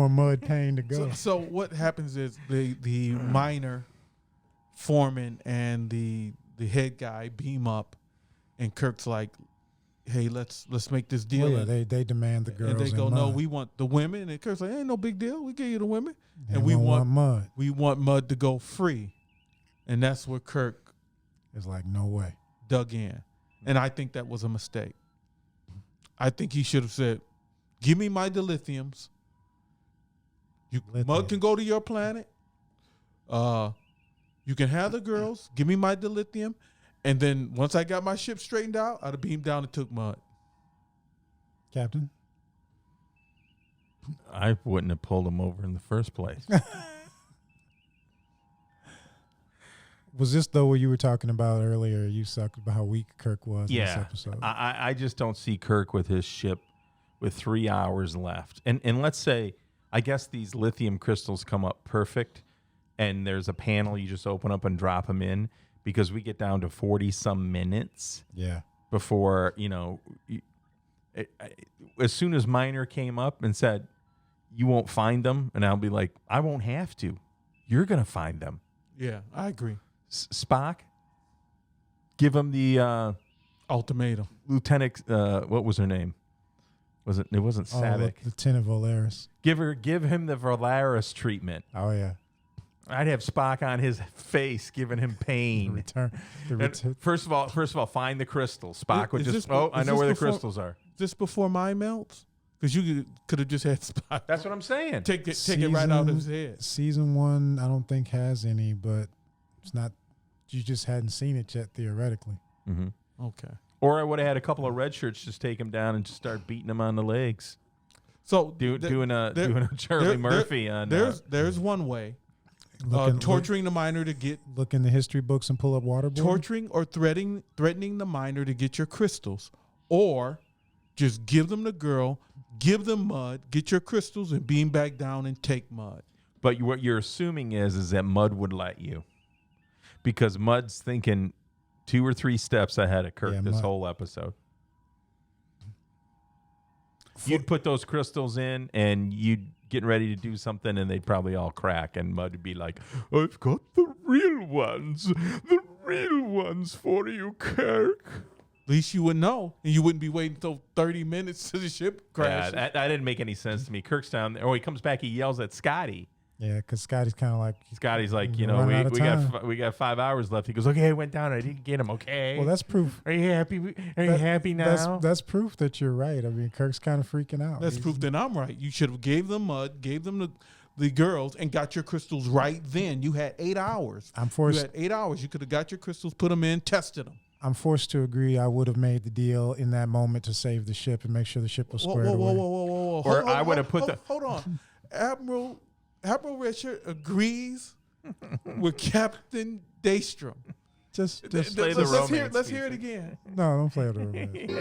mud pain to go. So what happens is the miner foreman and the head guy beam up, and Kirk's like, "Hey, let's make this deal." Well, yeah, they demand the girls. And they go, mud. "No, we want the women." And Kirk's like, "Ain't no big deal. We give you the women, and we want mud. We want mud to go free." And that's where Kirk is like, "No way." Dug in. And I think that was a mistake. I think he should have said, "Give me my dilithiums. Mud can go to your planet. You can have the girls. Give me my dilithium. And then once I got my ship straightened out, I'd have beamed down and took mud." Captain? I wouldn't have pulled him over in the first place. Was this, though, what you were talking about earlier? You talked about how weak Kirk was in this episode. I just don't see Kirk with his ship with 3 hours left. And let's say, I guess these lithium crystals come up perfect, and there's a panel you just open up and drop them in, because we get down to 40-some minutes before, as soon as Miner came up and said, "You won't find them," and I'll be like, "I won't have to. You're going to find them." Yeah, I agree. Spock, give him the ultimatum. Lieutenant, what was her name? It wasn't Savick. Lieutenant Valeris. Give him the Valeris treatment. Oh yeah. I'd have Spock on his face, giving him pain. First of all, find the crystals. Spock would just. I know where the crystals are. Is this before mind melts? Because you could have just had Spock. That's what I'm saying. Take it right out of his head. Season 1, I don't think has any, but it's not. You just hadn't seen it yet, theoretically. Mm-hmm. Okay. Or I would have had a couple of red shirts just take him down and just start beating him on the legs. So doing a Charlie Murphy on. There's one way. Torturing the miner to get. Look in the history books and pull up waterboard. Torturing or threatening the miner to get your crystals, or just give them the girl, give them mud, get your crystals, and beam back down and take mud. But what you're assuming is that Mud would let you, because Mud's thinking 2 or 3 steps ahead of Kirk this whole episode. You'd put those crystals in, and you'd getting ready to do something, and they'd probably all crack, and Mud would be like, "I've got the real ones for you, Kirk." At least you would know, and you wouldn't be waiting until 30 minutes to the ship crashes. Yeah, that didn't make any sense to me. Kirk's down there. Oh, he comes back. He yells at Scotty. Yeah, because Scotty's kind of like. Scotty's like, we got 5 hours left. He goes, "Okay, I went down. I didn't get him. Okay." Well, that's proof. Are you happy? Are you happy now? That's proof that you're right. I mean, Kirk's kind of freaking out. That's proof that I'm right. You should have gave them mud, gave them the girls, and got your crystals right then. You had 8 hours. You had 8 hours. You could have got your crystals, put them in, tested them. I'm forced to agree. I would have made the deal in that moment to save the ship and make sure the ship was squared away. Whoa. Or I would have put Hold on. Admiral Richard agrees with Captain Daystrom. Just play the romance. Let's hear it again. No, don't play the romance.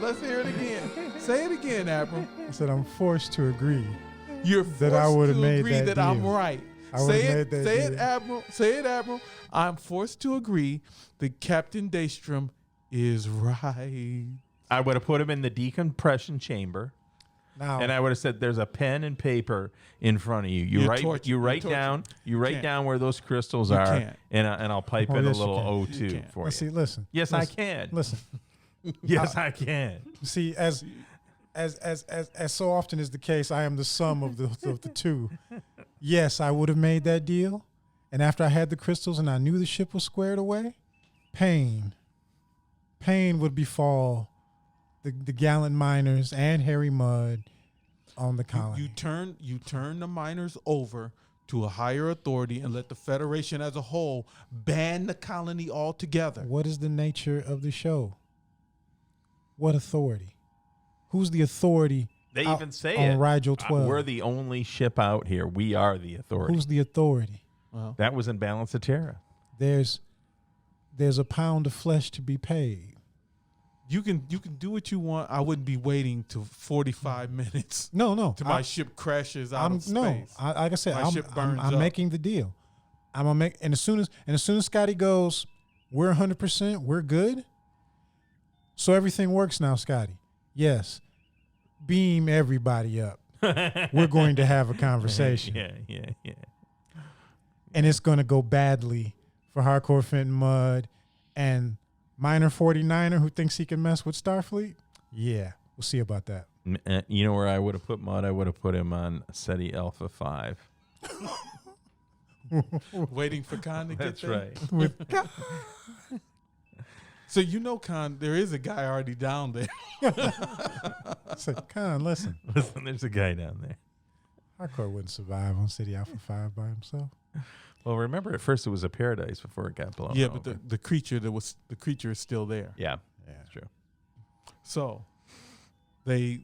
Let's hear it again. Say it again, Admiral. I said I'm forced to agree. You're forced to agree that I'm right. Say it, Admiral. Say it, Admiral. I'm forced to agree that Captain Daystrom is right. I would have put him in the decompression chamber. Now, and I would have said, "There's a pen and paper in front of you. You write down where those crystals are, and I'll pipe in a little O2 for you." See, listen. Yes, I can. Listen. Yes, I can. See, as so often is the case, I am the sum of the two. Yes, I would have made that deal, and after I had the crystals and I knew the ship was squared away, pain would befall the gallant miners and Harry Mudd on the colony. You turn the miners over to a higher authority and let the Federation as a whole ban the colony altogether. What is the nature of the show? What authority? Who's the authority? They even say on it. Rigel 12. We're the only ship out here. We are the authority. Who's the authority? Well, That was in Balance of Terra. There's a pound of flesh to be paid. you can do what you want. I wouldn't be waiting to 45 minutes. No. Till my ship crashes out of space. Like I said, My ship burns I'm up. making the deal. I'm gonna make, and as soon as Scotty goes, we're 100%, we're good. So everything works now, Scotty. Yes, beam everybody up. We're going to have a conversation. Yeah. And it's going to go badly for Harcourt, Fenton, Mudd, and Minor 49er who thinks he can mess with Starfleet. Yeah, we'll see about that. You know where I would have put Mudd? I would have put him on SETI Alpha 5. Waiting for Khan to get That's there. right. So Khan, there is a guy already down there. I said, Khan, listen. Listen, there's a guy down there. Harcourt wouldn't survive on City Alpha 5 by himself. Well, remember, at first it was a paradise before it got blown Yeah, over. but the creature is still there. Yeah, Yeah. that's true. So the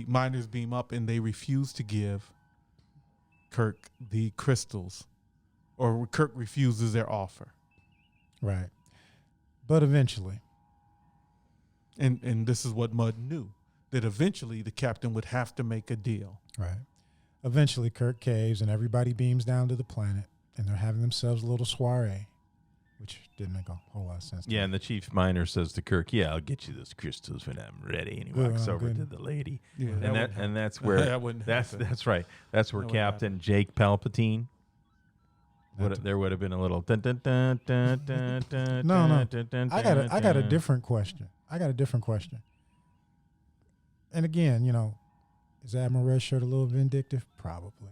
miners beam up and they refuse to give Kirk the crystals, or Kirk refuses their offer. Right. But eventually, And this is what Mudd knew, that eventually the captain would have to make a deal. right. Eventually, Kirk caves and everybody beams down to the planet, and they're having themselves a little soiree, which didn't make a whole lot of sense. to Yeah, me. and the chief miner says to Kirk, "Yeah, I'll get you those crystals when I'm ready." And he Good, walks I'm over good. to the lady, Yeah, and that's where that wouldn't happen. that's right. That's where That wouldn't Captain Jake Palpatine Not there would have been a little dun dun dun dun dun dun. No. dun, dun, dun, I got a different question. And again, is Admiral Red Shirt a little vindictive? Probably.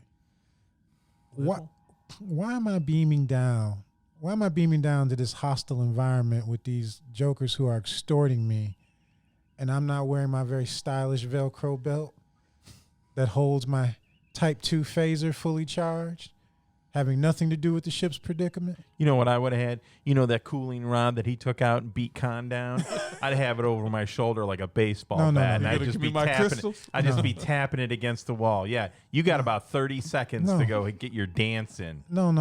Why am I beaming down? Why am I beaming down to this hostile environment with these jokers who are extorting me, and I'm not wearing my very stylish Velcro belt that holds my Type 2 phaser fully charged, having nothing to do with the ship's predicament? You know what I would have had? that cooling rod that he took out and beat Khan down? I'd have it over my shoulder like a baseball No. bat, and You I'd gonna just give be me my tapping it. crystals? I'd just be tapping it against the wall. Yeah, you got about 30 seconds No. to go and get your dance in. No.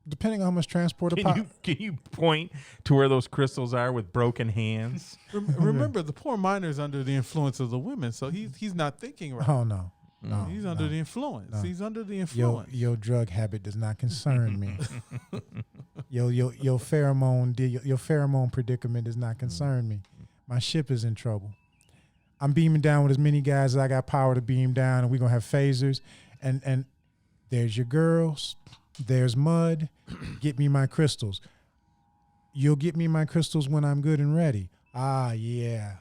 Depending on how much transporter power. Can you point to where those crystals are with broken hands? Remember, the poor miner's under the influence of the women, so he's not thinking right. Oh, no. He's under the influence. No. He's under the influence. Your drug habit does not concern me. Your pheromone predicament does not concern me. My ship is in trouble. I'm beaming down with as many guys as I got power to beam down, and we're gonna have phasers. And there's your girls. There's Mudd. Get me my crystals. You'll get me my crystals when I'm good and ready. Ah, yeah.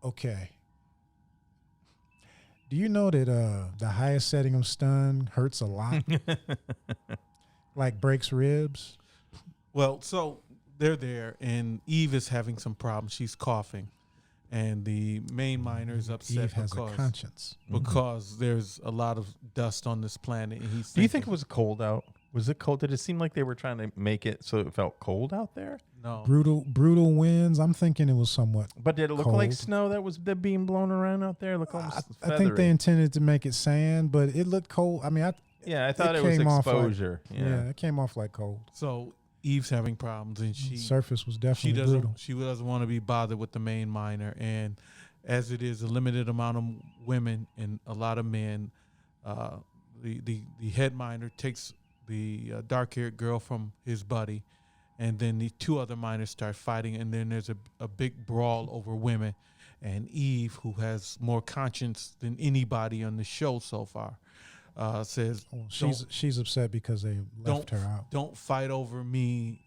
Okay. Do you know that the highest setting of stun hurts a lot? Like breaks ribs? Well, so they're there, and Eve is having some problems. She's coughing, and the main miner is upset Eve has a conscience. because there's a lot of dust on this planet. And he's Do you think it was cold out? Was it cold? Did it seem like they were trying to make it so it felt cold out there? no? Brutal winds. I'm thinking it was somewhat. But did it look like Cold. snow that was being blown around out there? Look almost I think feathery. they intended to make it sand, but it looked cold. I mean, Yeah, I thought it it was came off like- exposure. yeah, it came off like cold. So Eve's having problems, and Surface was she definitely doesn't brutal. she doesn't want to be bothered with the main miner, and as it is a limited amount of women and a lot of men, the head miner takes the dark-haired girl from his buddy, and then the two other miners start fighting, and then there's a big brawl over women, and Eve, who has more conscience than anybody on the show so far, says, Well, she's upset because they left her out. "Don't fight over me."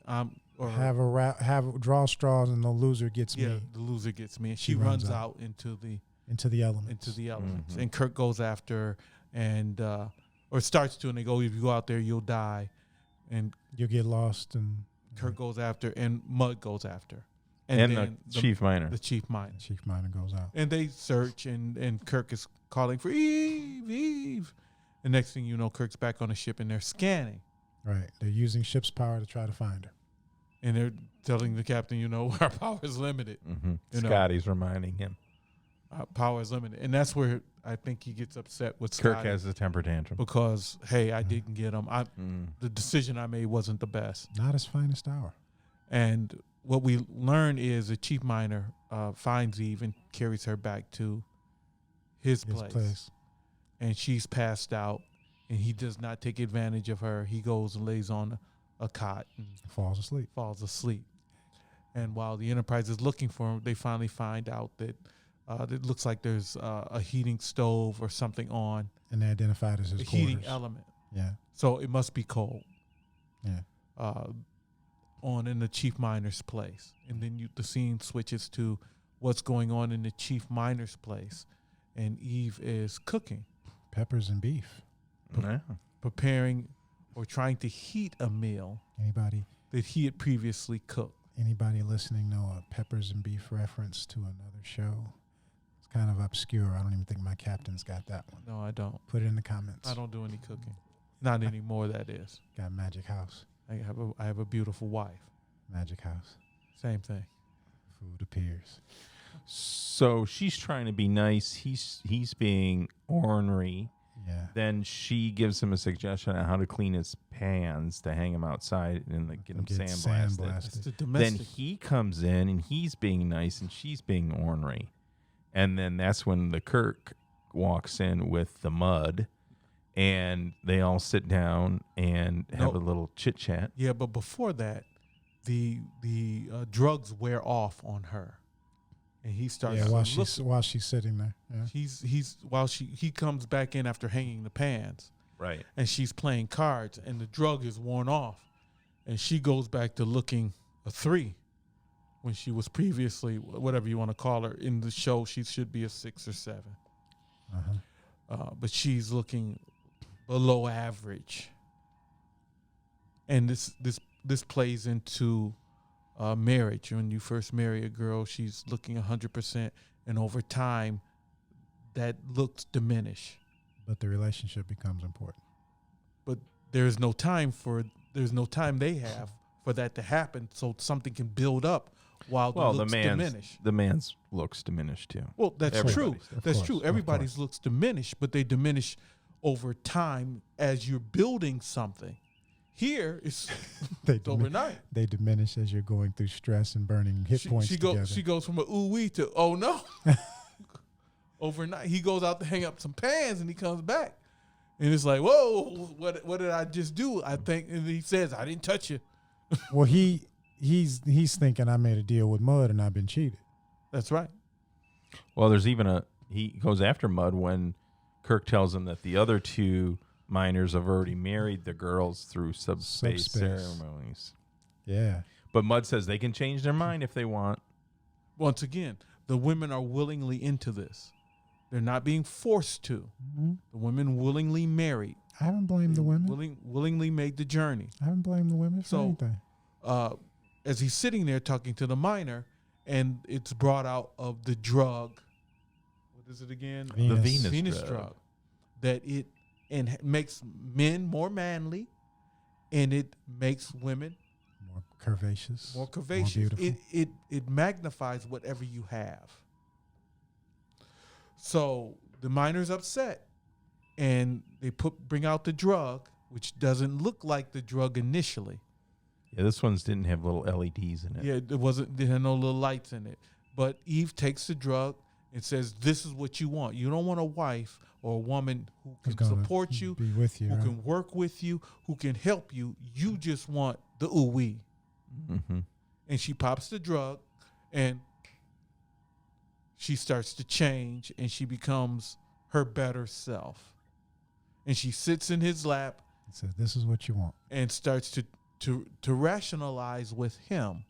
Or Have draw straws and the loser gets yeah, me the loser gets me. And She she runs runs out. out into the elements. elements. And Kirk goes after her, and or starts to, and they go, "If you go out there, you'll die." And You'll get lost, and Kirk goes after, and Mudd goes after. And then the chief miner. The chief miner. The chief miner goes out. And they search, and Kirk is calling for Eve, Eve. The next thing you know, Kirk's back on the ship, and they're scanning. Right. They're using ship's power to try to find her. And they're telling the captain, our power is limited. Mm-hmm. Scotty's reminding him. Power is limited. And that's where I think he gets upset with Kirk Scotty. has a temper tantrum. Because, hey, I didn't get him. The decision I made wasn't the best. Not his finest hour. And what we learn is the chief miner finds Eve and carries her back to his place. And she's passed out, and he does not take advantage of her. He goes and lays on a cot and falls asleep. And while the Enterprise is looking for him, they finally find out that it looks like there's a heating stove or something on. And they identified as his heating element. Yeah. So it must be cold. Yeah. On in the chief miner's place. And then the scene switches to what's going on in the chief miner's place. And Eve is cooking. Peppers and beef. Preparing or trying to heat a meal. Anybody that he had previously cooked. Anybody listening know a peppers and beef reference to another show? It's kind of obscure. I don't even think my captain's got that one. No, I don't. Put it in the comments. I don't do any cooking. Not anymore, that is. Got Magic House. I have a beautiful wife. Magic House. Same thing. Food appears. So she's trying to be nice. He's being ornery. Yeah. Then she gives him a suggestion on how to clean his pans to hang him outside and get him sandblasted. Then he comes in and he's being nice and she's being ornery. And then that's when the Kirk walks in with the mud. And they all sit down and have a little chit chat. Yeah, but before that, the drugs wear off on her, and he starts. Yeah, while she's sitting there. Yeah. He comes back in after hanging the pans. Right. And she's playing cards, and the drug is worn off, and she goes back to looking a 3, when she was previously whatever you want to call her in the show. She should be a 6 or 7. But she's looking below average, and this plays into marriage. When you first marry a girl, she's looking 100%, and over time, that looks diminish. But the relationship becomes important. But there's no time they have for that to happen, so something can build up while the looks diminish. The man's looks diminish too. Well, that's true. That's true. Everybody's looks diminish, but they diminish over time as you're building something. Here, it's overnight. They diminish as you're going through stress and burning hit points together. She goes from a ooh-wee to, oh, no. Overnight. He goes out to hang up some pans, and he comes back. And it's like, whoa, what did I just do? I think, and he says, I didn't touch you. Well, he's thinking I made a deal with Mud, and I've been cheated. That's right. Well, there's even he goes after Mud when Kirk tells him that the other 2 miners have already married the girls through subspace ceremonies. Yeah. But Mud says they can change their mind if they want. Once again, the women are willingly into this. They're not being forced to. Mm-hmm. The women willingly married. I haven't blamed the women. Willingly made the journey. I haven't blamed the women for anything. As he's sitting there talking to the miner, and it's brought out of the drug. What is it again? The Venus drug. That it makes men more manly, and it makes women more curvaceous. More beautiful. It magnifies whatever you have. So the miner's upset, and they bring out the drug, which doesn't look like the drug initially. Yeah, this one's didn't have little LEDs in it. Yeah, it had no little lights in it. But Eve takes the drug and says, "This is what you want. You don't want a wife or a woman who can support you, be with you, who can work with you, who can help you. You just want the ooh-wee." Mm-hmm. And she pops the drug, and she starts to change, and she becomes her better self. And she sits in his lap and says, "This is what you want," and starts to rationalize with him.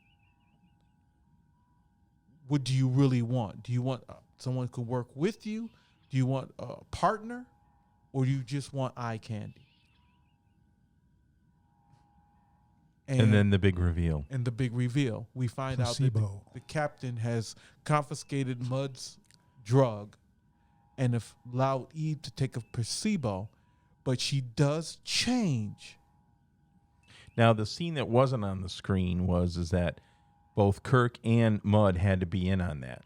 What do you really want? Do you want someone who can work with you? Do you want a partner? Or do you just want eye candy? And then the big reveal. And the big reveal. We find out that the captain has confiscated Mudd's drug and have allowed Eve to take a placebo, but she does change. Now, the scene that wasn't on the screen is that both Kirk and Mudd had to be in on that.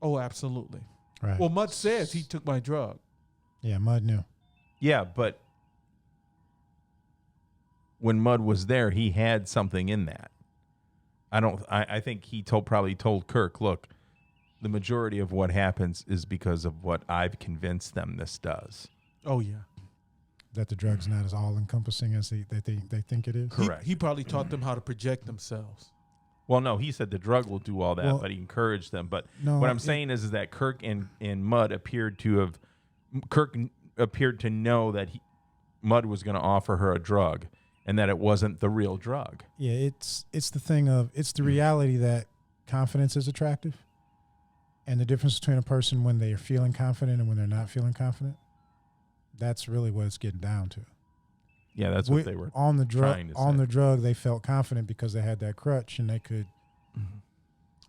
Oh, absolutely. Right. Well, Mudd says he took my drug. Yeah, Mudd knew. Yeah, but when Mudd was there, he had something in that. I think he probably told Kirk, look, the majority of what happens is because of what I've convinced them this does. Oh, yeah. That the drug's not as all-encompassing as they think it is? Correct. He probably taught them how to project themselves. Well, no, he said the drug will do all that, but he encouraged them. But what I'm saying is that Kirk and Mudd appeared to know that Mudd was going to offer her a drug and that it wasn't the real drug. Yeah, it's the thing of, it's the reality that confidence is attractive, and the difference between a person when they are feeling confident and when they're not feeling confident. That's really what it's getting down to. Yeah, that's what they were on the drug. trying to On say. the drug, they felt confident because they had that crutch and they could.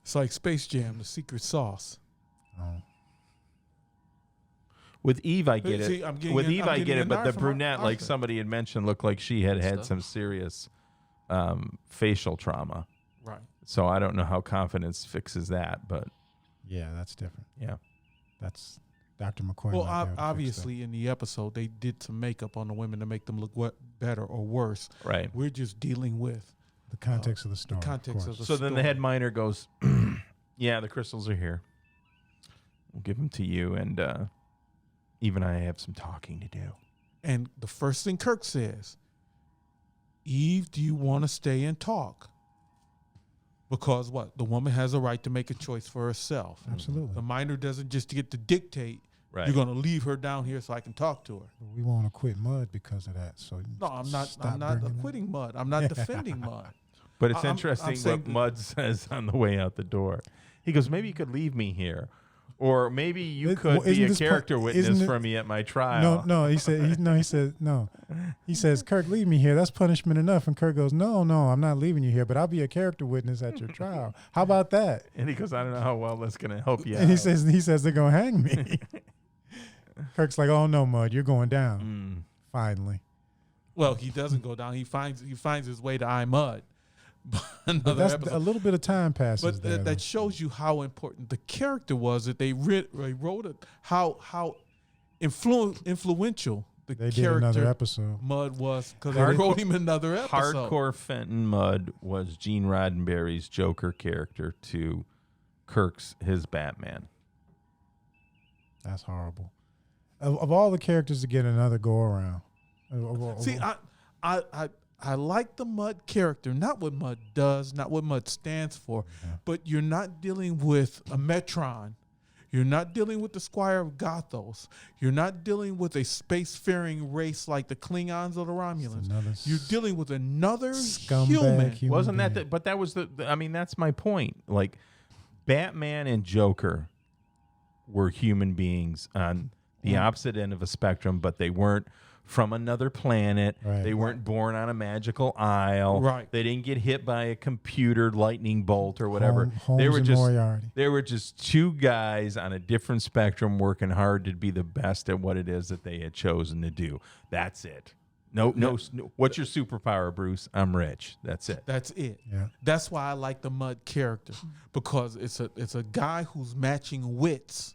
It's like Space Jam, the secret sauce. Oh. With Eve, I get See, it. With Eve, I get it. But the brunette, like Arthur. somebody had mentioned, looked like she had some serious facial trauma. Right. So I don't know how confidence fixes that, but Yeah, that's different. yeah. That's Dr. Mccoy. Well, might be able to fix obviously, in the episode, they did some makeup on the women to make them look better or worse. Right. We're just dealing with the context of the story. the context of the So story. then the head miner goes, yeah, the crystals are here. We'll give them to you, and Eve and I have some talking to do. And the first thing Kirk says, Eve, do you want to stay and talk? Because what? The woman has a right to make a choice for herself. Absolutely. The miner doesn't just get to dictate, Right. you're going to leave her down here so I can talk to her. But we want to quit Mudd because of that. So No, I'm not stop bringing that. acquitting Mudd. I'm not defending Mudd. But it's I'm interesting saying what Mudd says on the way out the door. He goes, maybe you could leave me here. Or maybe you could be a character witness for me at my trial. No. He says, Kirk, leave me here. That's punishment enough. And Kirk goes, no, I'm not leaving you here, but I'll be a character witness at your trial. How about that? And he goes, I don't know how well that's going to help you And he says they're gonna hang me. Kirk's like, oh no, Mudd, you're going down. Finally. Well, he doesn't go down. He finds his way to I Mudd. But that's a little bit of time passes. But that shows you how important the character was that they wrote it. How influential the they did character another episode. Mudd was, because they wrote him another episode. Hardcore Fenton Mudd was Gene Roddenberry's Joker character to his Batman. That's horrible. Of all the characters to get another go around. See, I like the Mudd character, not what Mudd does, not what Mudd stands for, but you're not dealing with a Metron. You're not dealing with the Squire of Gothos. You're not dealing with a spacefaring race like the Klingons or the Romulans. You're dealing with another human. Wasn't that but that was that's my point. Like, Batman and Joker were human beings on the opposite end of a spectrum, but they weren't from another planet. Right. They weren't born on a magical isle. Right. They didn't get hit by a computer lightning bolt or whatever. They were just two guys on a different spectrum working hard to be the best at what it is that they had chosen to do. That's it. No. What's your superpower, Bruce? I'm rich. That's it. That's it. Yeah. That's why I like the Mudd character, because it's a guy who's matching wits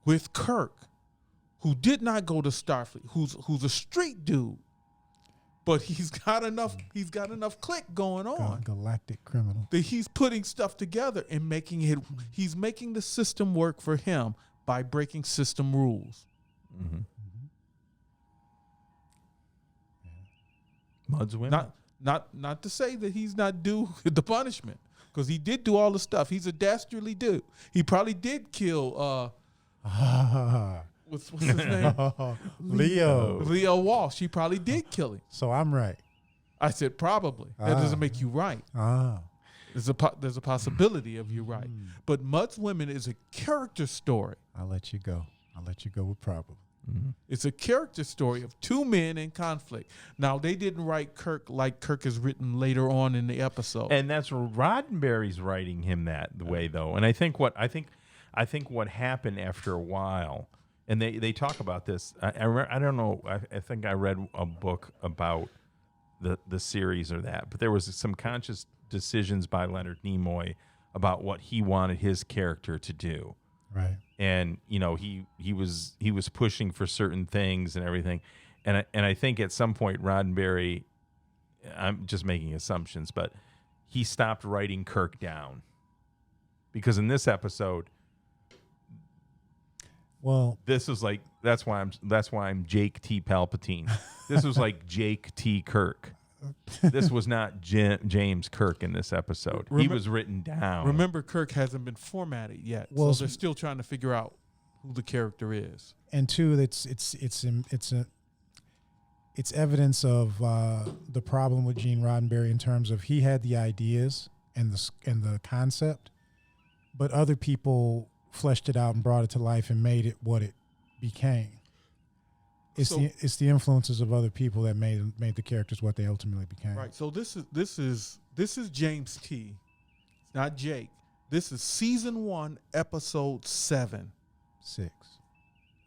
with Kirk, who did not go to Starfleet, who's a street dude, but he's got enough click going on. Galactic criminal. That he's putting stuff together and he's making the system work for him by breaking system rules. Mm-hmm. Mudd's winning. Not to say that he's not due the punishment, because he did do all the stuff. He's a dastardly dude. He probably did kill what's his name? Leo Walsh. He probably did kill him. So I'm right. I said probably. That doesn't make you right. There's a possibility of you right. But Mudd's Women is a character story. I'll let you go. I'll let you go with probably. Mm-hmm. It's a character story of two men in conflict. Now, they didn't write Kirk like Kirk is written later on in the episode. And that's Roddenberry's writing him that the way, though. And I think what happened after a while, and they talk about this. I don't know. I think I read a book about the series or that, but there was some conscious decisions by Leonard Nimoy about what he wanted his character to do. Right. And he was pushing for certain things and everything, and I think at some point Roddenberry, I'm just making assumptions, but he stopped writing Kirk down because in this episode, well, this was like that's why I'm Jake T. Palpatine. This was like Jake T. Kirk. This was not James Kirk in this episode. He was written down. Remember, Kirk hasn't been formatted yet, so they're still trying to figure out who the character is. And two, it's evidence of the problem with Gene Roddenberry in terms of he had the ideas and the concept, but other people fleshed it out and brought it to life and made it what it became. It's the influences of other people that made the characters what they ultimately became. Right. So this is James T. It's not Jake. This is season 1, episode 7. 6.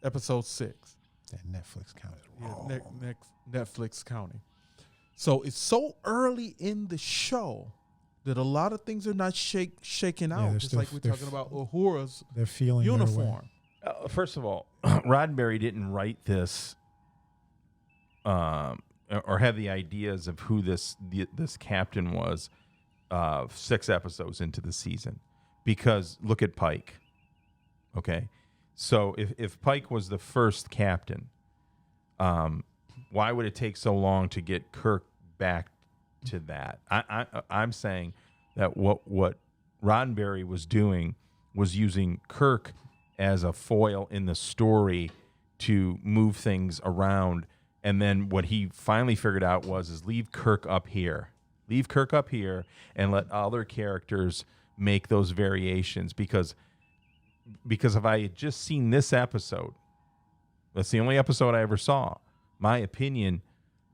Episode 6. That Netflix counted wrong. Yeah, Netflix counting. So it's so early in the show that a lot of things are not shaking out. Just like we're talking about Uhura's uniform. First of all, Roddenberry didn't write this or have the ideas of who this captain was 6 episodes into the season, because look at Pike. Okay, so if Pike was the first captain, why would it take so long to get Kirk back to that? I'm saying that what Roddenberry was doing was using Kirk as a foil in the story to move things around. And then what he finally figured out is leave Kirk up here. Leave Kirk up here and let other characters make those variations. Because if I had just seen this episode, that's the only episode I ever saw, my opinion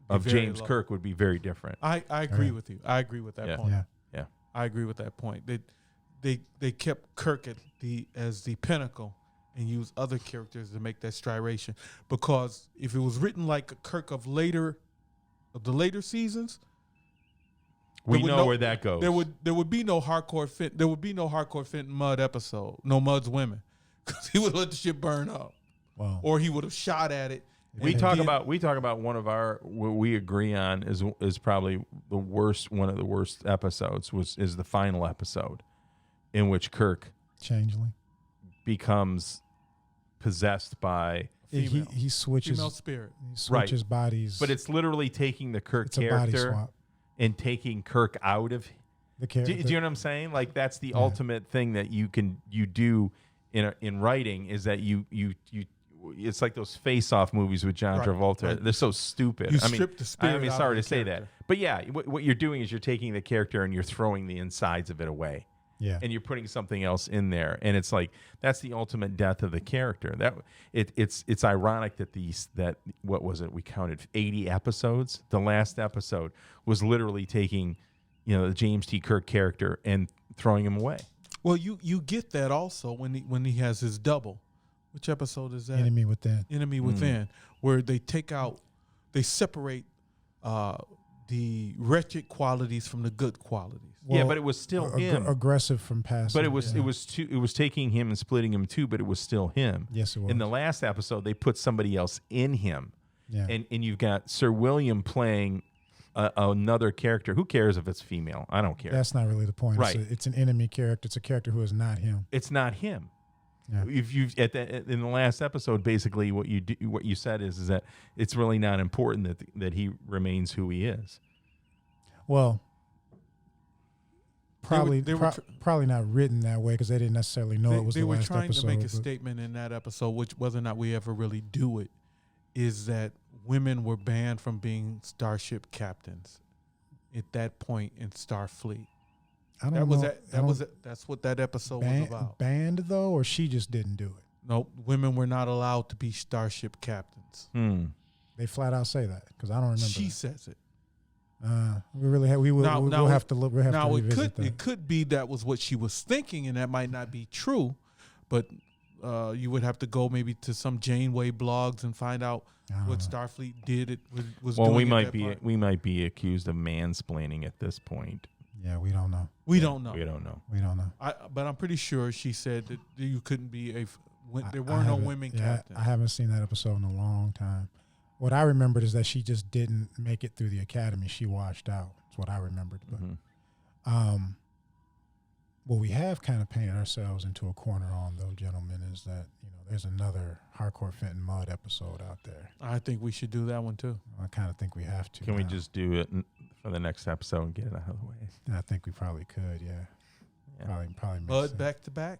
of James Kirk would be very different. I agree with you. I agree with that point. Yeah. I agree with that point. They kept Kirk as the pinnacle and use other characters to make that striation. Because if it was written like a Kirk of the later seasons, we know where that goes. There would be no Harcourt Fenton. There would be no Harcourt Fenton Mudd episode. No Mudd's women, because he would let the shit burn up. Wow. Or he would have shot at it. We talk about one of our what we agree on is probably one of the worst episodes is the final episode, in which Kirk Changeling becomes possessed by he switches female spirit. He switches bodies, but it's literally taking the Kirk character and taking Kirk out of the character. Do you know what I'm saying? Like that's the ultimate thing that you do in writing, is that you it's like those face-off movies with John Travolta. Right. They're so stupid. You strip the spirit. I mean, sorry to say that, but yeah, what you're doing is you're taking the character and you're throwing the insides of it away. Yeah. And you're putting something else in there, and it's like that's the ultimate death of the character. It's ironic that what was it? We counted 80 episodes. The last episode was literally taking, the James T. Kirk character and throwing him away. Well, you get that also when he has his double. Which episode is that? Enemy Within. Enemy Within, where they separate the wretched qualities from the good qualities. Well, yeah, but it was still him. Aggressive from passive. But it was taking him and splitting him in two, but it was still him. Yes, it was. In the last episode, they put somebody else in him. Yeah. And you've got Sir William playing another character. Who cares if it's female? I don't care. That's not really the point. Right. It's an enemy character. It's a character who is not him. It's not him. Yeah. If you in the last episode, basically what you said is that it's really not important that he remains who he is. Well, probably not written that way because they didn't necessarily know it was the last episode. They were trying to make a statement in that episode, which whether or not we ever really do it, is that women were banned from being Starship captains at that point in Starfleet. I don't know. That's what that episode was about. Banned though, or she just didn't do it? Nope, women were not allowed to be Starship captains. They flat out say that because I don't remember. She that. says it. We really have, we'll have to look. We'll have now to it revisit that. It could be that was what she was thinking, and that might not be true. But you would have to go maybe to some Janeway blogs and find out what Starfleet did. It was well, doing. We might be accused of mansplaining at this point. Yeah, we don't know. We don't know. But I'm pretty sure she said that you couldn't be there weren't no women captains. I haven't seen that episode in a long time. What I remembered is that she just didn't make it through the academy. She washed out. That's what I remembered. But what we have kind of painted ourselves into a corner on, though, gentlemen, is that there's another Harcourt Fenton Mud episode out there. I think we should do that one too. I kind of think we have to. Can we just do it for the next episode and get it out of the way? I think we probably could. Yeah. Probably. Mud back to back.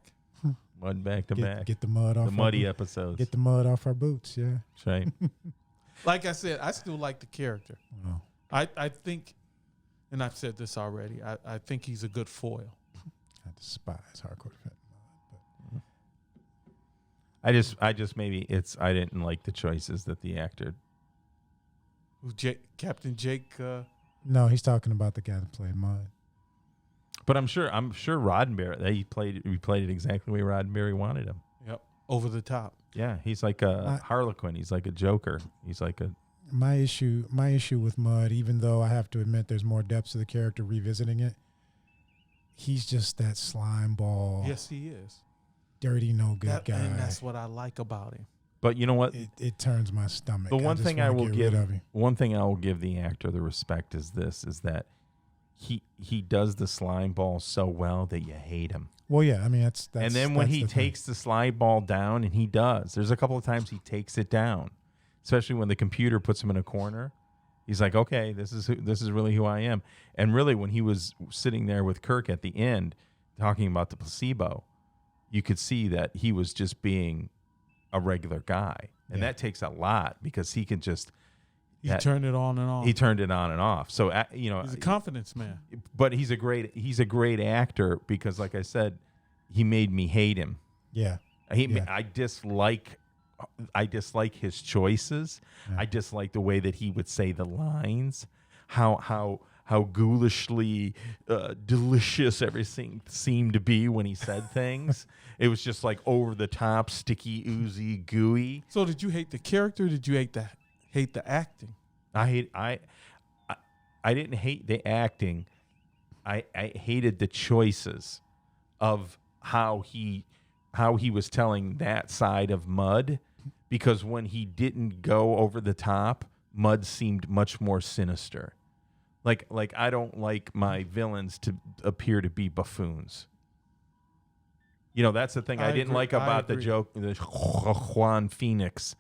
Mud back to back. Get the mud off. The muddy episodes. Get the mud off our boots. Yeah. That's right. Like I said, I still like the character. Oh. I think, and I've said this already, I think he's a good foil. I despise Harcourt Fenton. I just maybe I didn't like the choices that the actor. Captain Jake. No, he's talking about the guy that played Mud. But I'm sure Roddenberry. He played it exactly the way Roddenberry wanted him. Yep, over the top. Yeah, he's like a Harlequin. He's like a Joker. He's like a. My issue with Mud, even though I have to admit there's more depth to the character revisiting it, he's just that slime ball. Yes, he is. Dirty, no good guy. And that's what I like about him. But you know what? It turns my stomach. The one thing I will give the actor the respect is that he does the slime ball so well that you hate him. Well, yeah, I mean that's and then when he takes the slime ball down, and he does, there's a couple of times he takes it down, especially when the computer puts him in a corner. He's like, okay, this is really who I am. And really, when he was sitting there with Kirk at the end, talking about the placebo, you could see that he was just being a regular guy, and that takes a lot because he can just. He turned it on and off. He turned it on and off. So he's a confidence man. But he's a great actor because, like I said, he made me hate him. Yeah. I dislike his choices. Yeah. I dislike the way that he would say the lines. How ghoulishly delicious everything seemed to be when he said things. It was just like over the top, sticky, oozy, gooey. So did you hate the character? Or did you hate the acting? I didn't hate the acting. I hated the choices of how he was telling that side of Mud, because when he didn't go over the top, Mud seemed much more sinister. Like I don't like my villains to appear to be buffoons. That's the thing I didn't like about the Joaquin Phoenix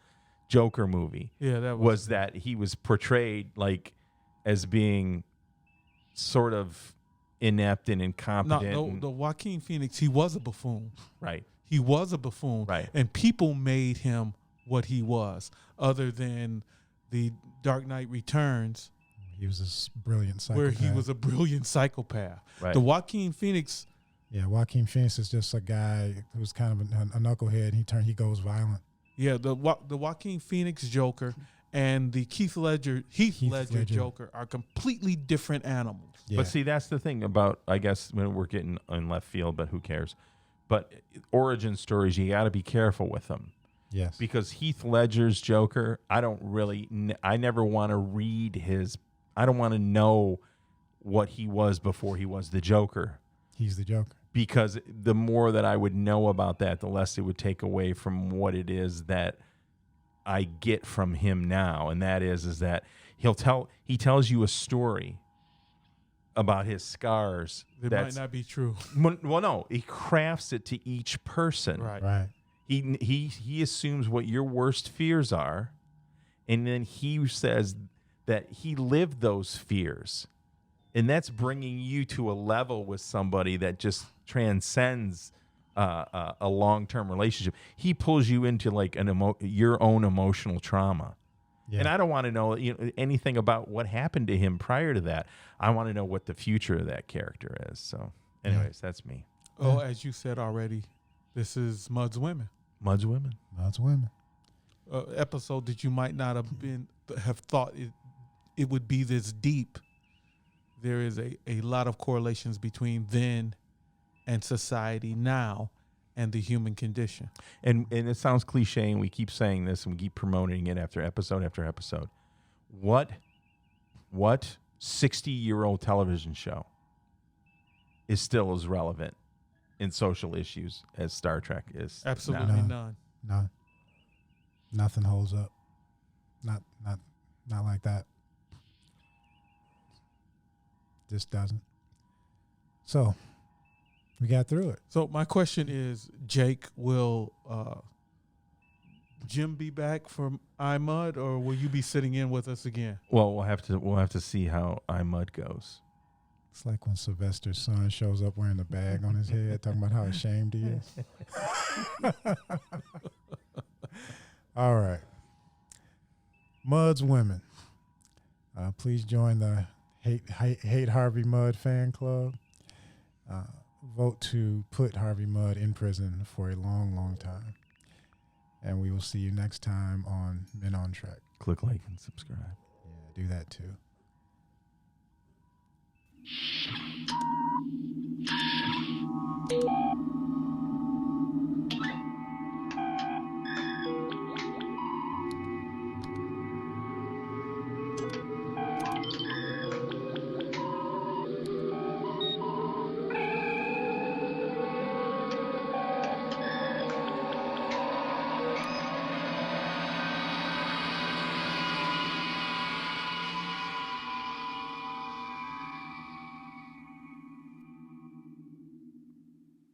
Joker movie. Yeah, that he was portrayed like as being sort of inept and incompetent. The Joaquin Phoenix, he was a buffoon. Right. He was a buffoon. Right. And people made him what he was, other than the Dark Knight Returns. He was a brilliant psychopath. Where he was a brilliant psychopath. Right. The Joaquin Phoenix. Yeah, Joaquin Phoenix is just a guy who's kind of a knucklehead, and he goes violent. Yeah, the Joaquin Phoenix Joker and the Heath Ledger Joker are completely different animals. Yeah. But see, that's the thing about, I guess, when we're getting in left field, but who cares? But origin stories, you got to be careful with them. Yes. Because Heath Ledger's Joker, I never want to read I don't want to know what he was before he was the Joker. He's the Joker. Because the more that I would know about that, the less it would take away from what it is that I get from him now. And that is that he tells you a story about his scars. It might not be true. Well, no, he crafts it to each person. Right. He assumes what your worst fears are, and then he says that he lived those fears. And that's bringing you to a level with somebody that just transcends a long-term relationship. He pulls you into like your own emotional trauma. Yeah. And I don't want to know anything about what happened to him prior to that. I want to know what the future of that character is. So anyways, that's me. Oh, as you said already, this is Mud's Women. Mud's women. Mud's women. Episode that you might not have thought it would be this deep. There is a lot of correlations between then and society now and the human condition. And it sounds cliche, and we keep saying this, and we keep promoting it after episode after episode. What 60-year-old television show is still as relevant in social issues as Star Trek is? Absolutely now? None. Nothing holds up. Not like that. Just doesn't. So we got through it. So my question is, Jake, will Jim be back from iMud, or will you be sitting in with us again? Well, we'll have to see how iMud goes. It's like when Sylvester's son shows up wearing the bag on his head, talking about how ashamed he is. All right. Mud's women. Please join the Hate Harvey Mudd fan club. Vote to put Harvey Mudd in prison for a long, long time. And we will see you next time on Men on Track. Click like and subscribe. Yeah, do that too.